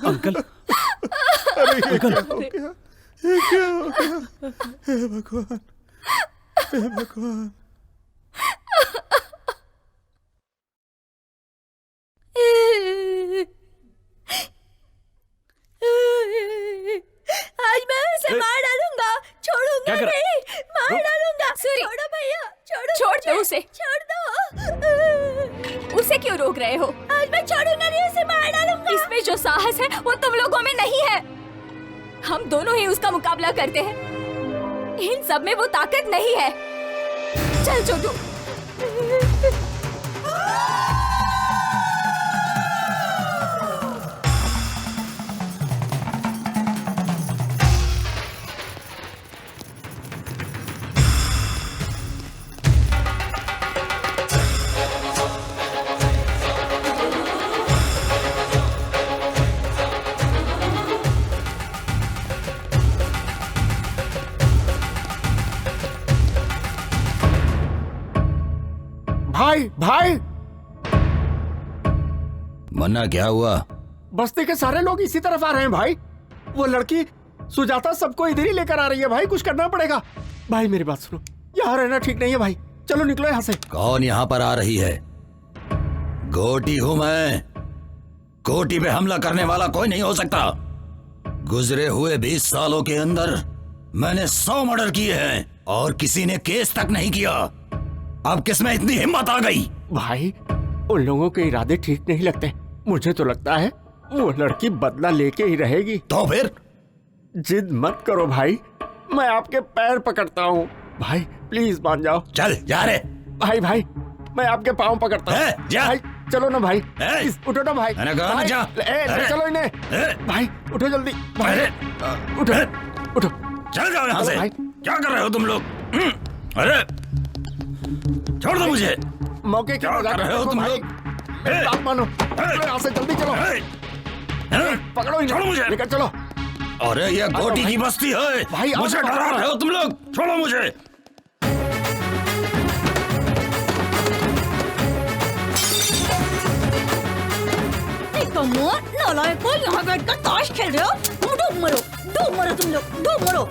अंकल, अरे ये क्या हो गया? हे भगवान, हे भगवान। आज मैं उसे मार डालूंगा, छोड़ूंगा नहीं, मार डालूंगा। छोड़ो भैया, छोड़ दो उसे। छोड़ दो। उसे क्यों रोक रहे हो? आज मैं छोड़ूंगा नहीं, उसे मार डालूंगा। इसमें जो साहस है वो तुम लोगों में नहीं है। हम दोनों ही उसका मुकाबला करते हैं, इन सब में वो ताकत नहीं है। चल छोटू। भाई, मन्ना, क्या हुआ? बस्ती के सारे लोग इसी तरफ आ रहे हैं भाई। वो लड़की सुजाता सबको इधर ही लेकर आ रही है भाई, कुछ करना पड़ेगा। भाई मेरी बात सुनो, यहाँ रहना ठीक नहीं है भाई, चलो निकलो यहाँ से। कौन यहाँ पर आ रही है? गोटी हूं मैं। गोटी पे हमला करने वाला कोई नहीं हो सकता। गुजरे हुए 20 सालों के अंदर मैंने 100 मर्डर किए हैं और किसी ने केस तक नहीं किया। अब किसमें इतनी हिम्मत आ गई? भाई, उन लोगों के इरादे ठीक नहीं लगते। मुझे तो लगता है वो लड़की बदला लेके ही रहेगी। तो फिर? जिद मत करो भाई, मैं आपके पैर पकड़ता हूँ। भाई प्लीज मान जाओ। चल जा रे। भाई मैं आपके पाँव पकड़ता हूँ। जा। भाई चलो ना भाई, उठो ना भाई। मैंने कहा ना जा। ले चलो इन्हें। भाई उठो जल्दी। उठो। चल जाओ यहाँ से। क्या कर रहे हो तुम लोग? अरे छोड़ दो मुझे। मौके की क्या कर रहे हो तुम लोग? बात मानो, यहाँ से जल्दी चलो। पकड़ो इन्हें, छोड़ो मुझे। निकल चलो। अरे ये गोटी की बस्ती है भाई, मुझे डरा रहे हो तुम लोग। छोड़ो मुझे। नालायकों, यहाँ बैठकर ताश खेल रहे हो? डूब मरो तुम लोग, डूब मरो।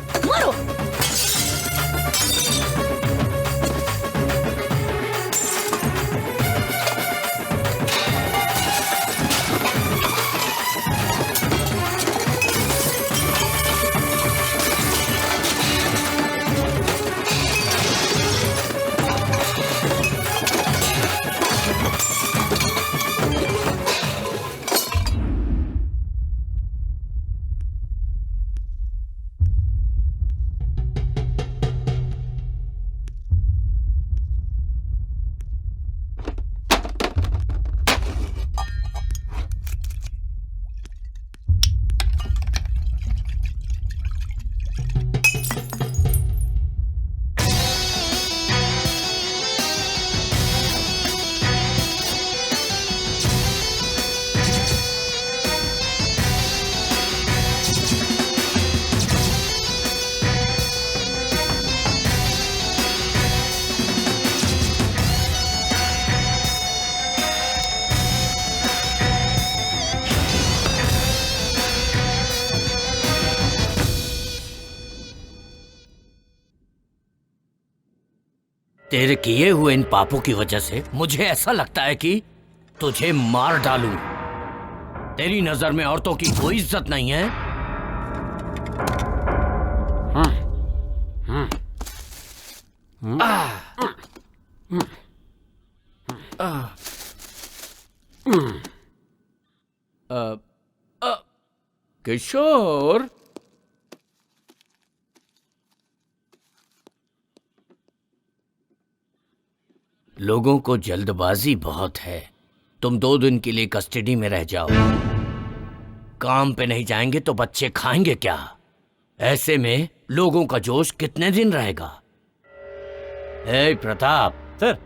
तेरे किए हुए इन पापों की वजह से मुझे ऐसा लगता है कि तुझे मार डालूं। तेरी नजर में औरतों की कोई इज्जत नहीं है। किशोर, लोगों को जल्दबाजी बहुत है। तुम 2 दिन के लिए कस्टडी में रह जाओ। काम पे नहीं जाएंगे तो बच्चे खाएंगे क्या? ऐसे में लोगों का जोश कितने दिन रहेगा? ए प्रताप सर,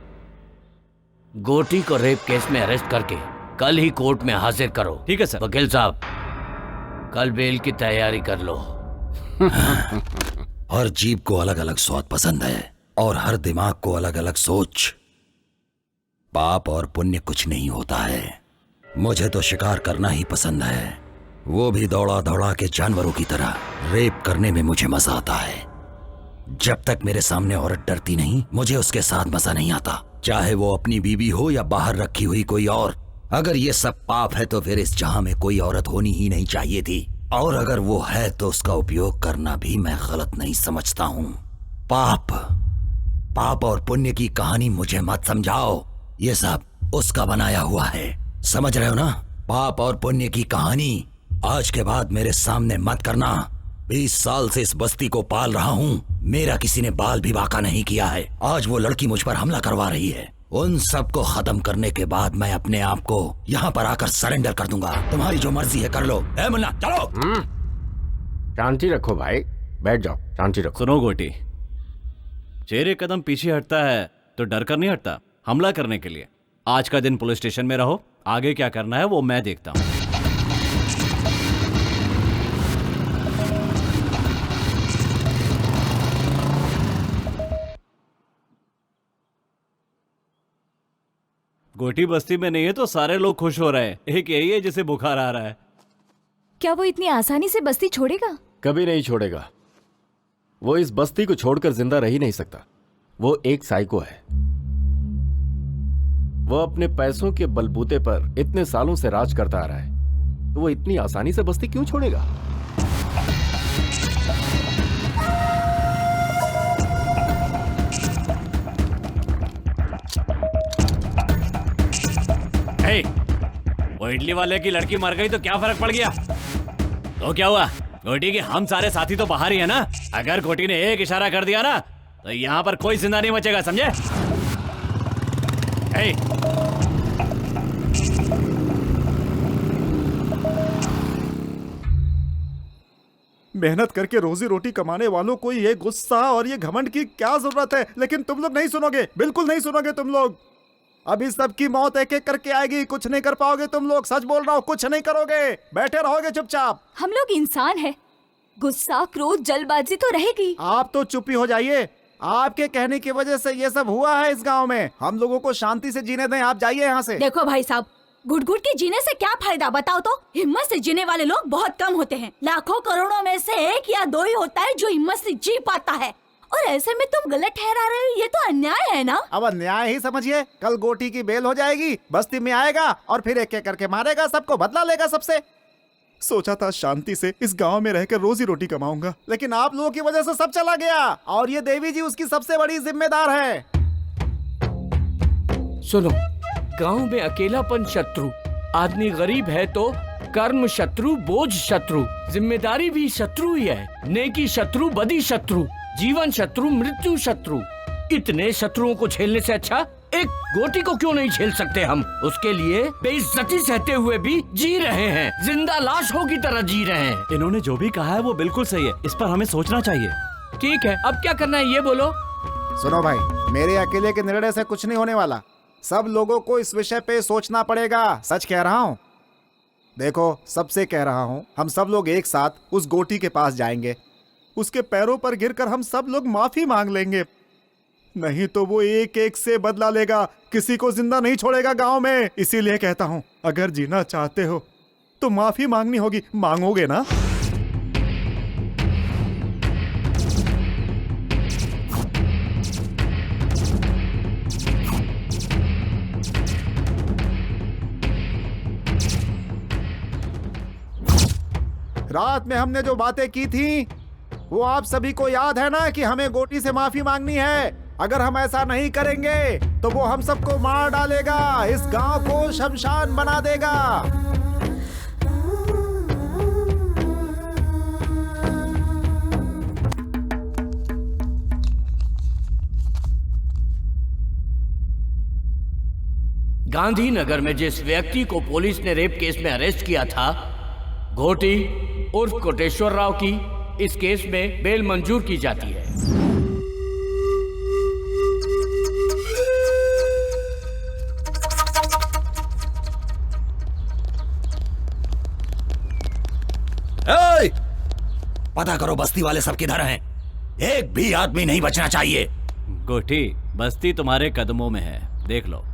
गोटी को रेप केस में अरेस्ट करके कल ही कोर्ट में हाजिर करो। ठीक है सर। वकील साहब, कल बेल की तैयारी कर लो। हर जीभ को अलग अलग स्वाद पसंद है और हर दिमाग को अलग अलग सोच। पाप और पुण्य कुछ नहीं होता है। मुझे तो शिकार करना ही पसंद है, वो भी दौड़ा दौड़ा के जानवरों की तरह। रेप करने में मुझे मजा आता है। जब तक मेरे सामने औरत डरती नहीं, मुझे उसके साथ मजा नहीं आता, चाहे वो अपनी बीवी हो या बाहर रखी हुई कोई और। अगर ये सब पाप है तो फिर इस जहां में कोई औरत होनी ही नहीं चाहिए थी, और अगर वो है तो उसका उपयोग करना भी मैं गलत नहीं समझता हूं। पाप और पुण्य की कहानी मुझे मत समझाओ, ये सब उसका बनाया हुआ है। समझ रहे हो ना? पाप और पुण्य की कहानी आज के बाद मेरे सामने मत करना। 20 साल से इस बस्ती को पाल रहा हूँ, मेरा किसी ने बाल भी बांका नहीं किया है। आज वो लड़की मुझ पर हमला करवा रही है। उन सब को खत्म करने के बाद मैं अपने आप को यहाँ पर आकर सरेंडर कर दूंगा। तुम्हारी जो मर्जी है कर लो। ए मुन्ना, चलो। शांति रखो भाई, बैठ जाओ, शांति रखो। सुनो गोटी, शेर एक कदम पीछे हटता है तो डर कर नहीं हटता, हमला करने के लिए। आज का दिन पुलिस स्टेशन में रहो, आगे क्या करना है वो मैं देखता हूँ। गोटी बस्ती में नहीं है तो सारे लोग खुश हो रहे हैं। एक यही है जिसे बुखार आ रहा है। क्या वो इतनी आसानी से बस्ती छोड़ेगा? कभी नहीं छोड़ेगा। वो इस बस्ती को छोड़कर जिंदा रह ही नहीं सकता। वो एक साइको है। वो अपने पैसों के बलबूते पर इतने सालों से राज करता आ रहा है, तो वो इतनी आसानी से बस्ती क्यों छोड़ेगा? वो इडली वाले की लड़की मर गई तो क्या फर्क पड़ गया? तो क्या हुआ? गोटी के हम सारे साथी तो बाहर ही है ना। अगर गोटी ने एक इशारा कर दिया ना तो यहाँ पर कोई जिंदा नहीं बचेगा, समझे? मेहनत करके रोजी रोटी कमाने वालों को ये गुस्सा और ये घमंड की क्या जरूरत है? लेकिन तुम लोग नहीं सुनोगे, बिल्कुल नहीं सुनोगे तुम लोग। अभी सबकी मौत एक एक करके आएगी, कुछ नहीं कर पाओगे तुम लोग। सच बोल रहा हूँ, कुछ नहीं करोगे, बैठे रहोगे चुपचाप। हम लोग इंसान हैं, गुस्सा, क्रोध, जल्दबाजी तो रहेगी। आप तो चुप ही हो जाइए। आपके कहने की वजह से ये सब हुआ है इस गांव में। हम लोगों को शांति से जीने दें, आप जाइए यहाँ से। देखो भाई साहब, घुट घुट के जीने से क्या फायदा बताओ तो? हिम्मत से जीने वाले लोग बहुत कम होते हैं। लाखों करोड़ों में से 1 या 2 ही होता है जो हिम्मत से जी पाता है। और ऐसे में तुम गलत ठहरा रहे हो, ये तो अन्याय है ना? अब अन्याय ही समझिए। कल गोटी की बेल हो जाएगी, बस्ती में आएगा और फिर एक एक करके मारेगा, सबको बदला लेगा सबसे। सोचा था शांति से इस गांव में रहकर रोजी रोटी कमाऊंगा, लेकिन आप लोगों की वजह से सब चला गया। और ये देवी जी उसकी सबसे बड़ी जिम्मेदार है। सुनो, गांव में अकेलापन शत्रु, आदमी गरीब है तो कर्म शत्रु, बोझ शत्रु, जिम्मेदारी भी शत्रु ही है। नेकी शत्रु, बदी शत्रु, जीवन शत्रु, मृत्यु शत्रु। इतने शत्रुओं को झेलने से अच्छा एक गोटी को क्यों नहीं झेल सकते हम? उसके लिए बेइज्जती सहते हुए भी जी रहे हैं, जिंदा लाशों की तरह जी रहे हैं। इन्होंने जो भी कहा है वो बिल्कुल सही है, इस पर हमें सोचना चाहिए। ठीक है, अब क्या करना है ये बोलो। सुनो भाई, मेरे अकेले के निर्णय से कुछ नहीं होने वाला। सब लोगों को इस विषय पे सोचना पड़ेगा। सच कह रहा हूँ। देखो, सबसे कह रहा हूँ, हम सब लोग एक साथ उस गोटी के पास जाएंगे। उसके पैरों पर गिरकर हम सब लोग माफी मांग लेंगे। नहीं तो वो एक एक से बदला लेगा, किसी को जिंदा नहीं छोड़ेगा गांव में। इसीलिए कहता हूं, अगर जीना चाहते हो तो माफी मांगनी होगी। मांगोगे ना? रात में हमने जो बातें की थी वो आप सभी को याद है ना कि हमें गोटी से माफी मांगनी है। अगर हम ऐसा नहीं करेंगे तो वो हम सबको मार डालेगा, इस गांव को शमशान बना देगा। गांधीनगर में जिस व्यक्ति को पुलिस ने रेप केस में अरेस्ट किया था, घोटी उर्फ कोटेश्वर राव की इस केस में बेल मंजूर की जाती है। पता करो बस्ती वाले सब किधर हैं। एक भी आदमी नहीं बचना चाहिए। गोटी, बस्ती तुम्हारे कदमों में है, देख लो।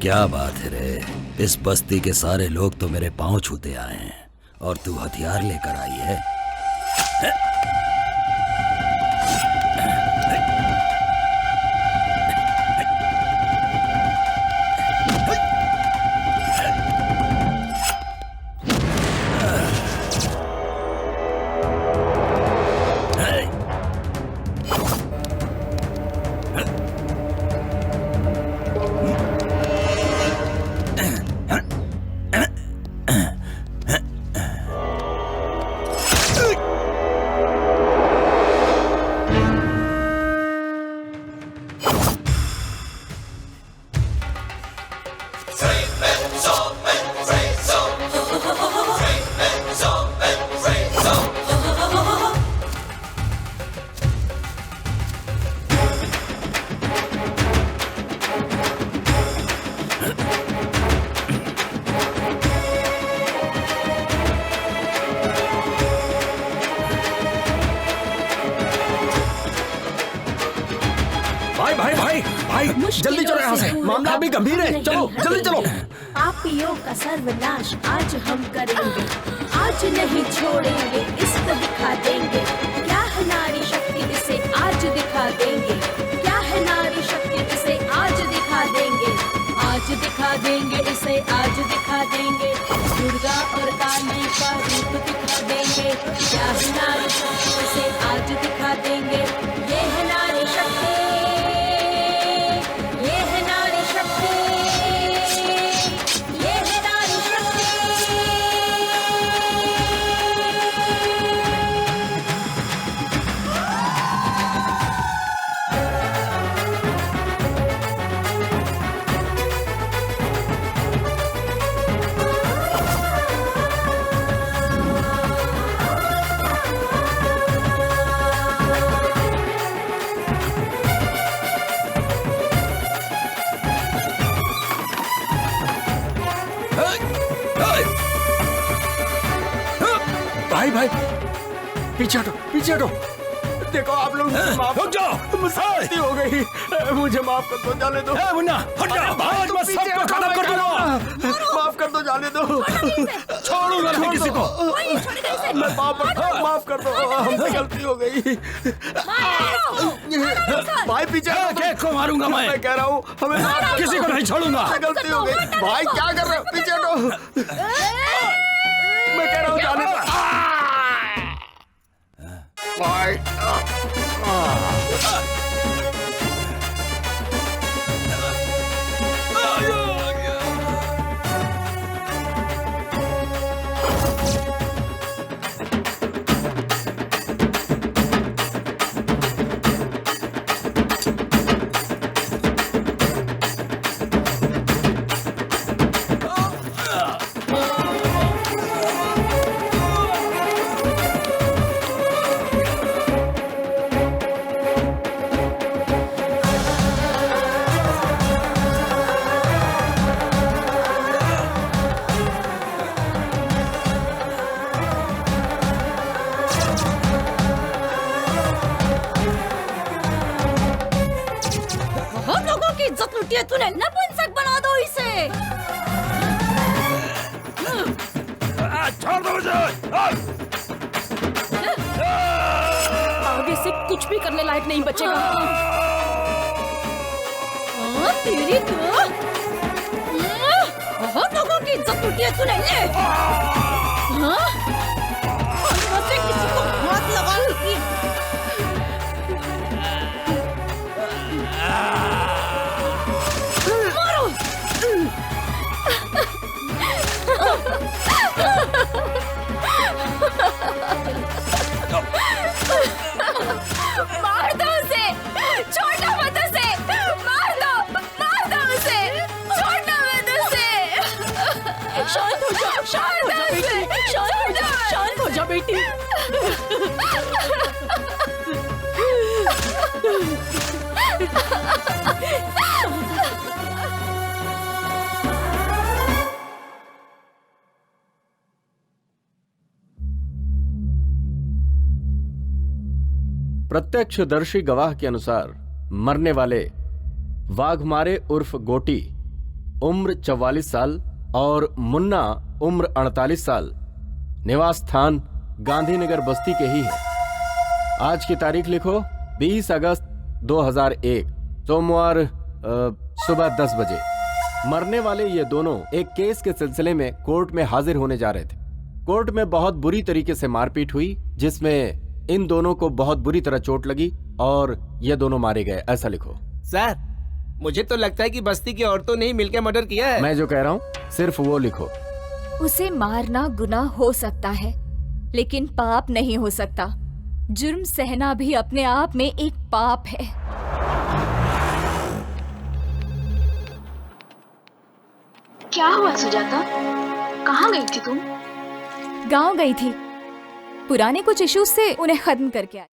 क्या बात है रे, इस बस्ती के सारे लोग तो मेरे पांव छूते आए हैं और तू हथियार लेकर आई है। जल्दी चलो यहाँ से, मामला अभी गंभीर है। चलो जल्दी चलो। पापियों का सर्वनाश आज हम करेंगे, आज नहीं छोड़ेंगे, इसको दिखा देंगे क्या है नारी शक्ति, इसे आज दिखा देंगे क्या है नारी शक्ति, इसे आज दिखा देंगे, आज दिखा देंगे, इसे आज दिखा देंगे, दुर्गा और काली का रूप दिखा देंगे क्या है नारी शक्ति, इसे आज दिखा देंगे, ये है नारी शक्ति, ये है नारी शक्ति, ये है नारी शक्ति। भाई भाई पीछे हटो, पीछे हटो। देखो आप लोग माफ रुक जाओ। मुझसे गलती हो गई, मुझे माफ कर दो, जाने दो। मुन्ना हट जा, आज मैं सबको खत्म कर दूंगा। माफ कर दो, जाने दो। छोड़ूंगा नहीं किसी को। मैं माफ कर दो, हमसे गलती हो गई। भाई पीछे केक को मारूंगा मैं कह रहा हूँ, हमें किसी को नहीं छोड़ूंगा। गलती हो गई। भाई क्या कर रहे हो, पीछे हटो। मैं कह रहा हूँ जाने दो। भाई चुटिया तूने नपुंसक बना दो इसे। छोड़ दो मुझे। आगे से कुछ भी करने लायक नहीं बचेगा। तेरी तो बहुत लोगों की इज्जत लूटी है तूने। ले से किसी को हाथ लगा लगी। मारो। मार दो उसे, छोड़ना मत उसे, मार दो उसे, छोड़ना मत उसे। शांत हो जा, शांत हो जा बेटी, शांत हो जा बेटी। प्रत्यक्षदर्शी गवाह के अनुसार मरने वाले वाघमारे उर्फ गोटी उम्र 44 साल और मुन्ना उम्र 48 साल निवास स्थान गांधीनगर बस्ती के ही है। आज की तारीख लिखो 20 अगस्त 2001 सोमवार सुबह 10 बजे। मरने वाले ये दोनों एक केस के सिलसिले में कोर्ट में हाजिर होने जा रहे थे। कोर्ट में बहुत बुरी तरीके से मारपीट हुई जिसमें इन दोनों को बहुत बुरी तरह चोट लगी और ये दोनों मारे गए, ऐसा लिखो। सर मुझे तो लगता है कि बस्ती की औरतों ने ही मिलकर मर्डर किया है। मैं जो कह रहा हूँ सिर्फ वो लिखो। उसे मारना गुनाह हो सकता है लेकिन पाप नहीं हो सकता। जुर्म सहना भी अपने आप में एक पाप है। क्या हुआ सुजाता, कहाँ गई थी तुम? गांव गई थी, पुराने कुछ इश्यूज से उन्हें खत्म करके आई।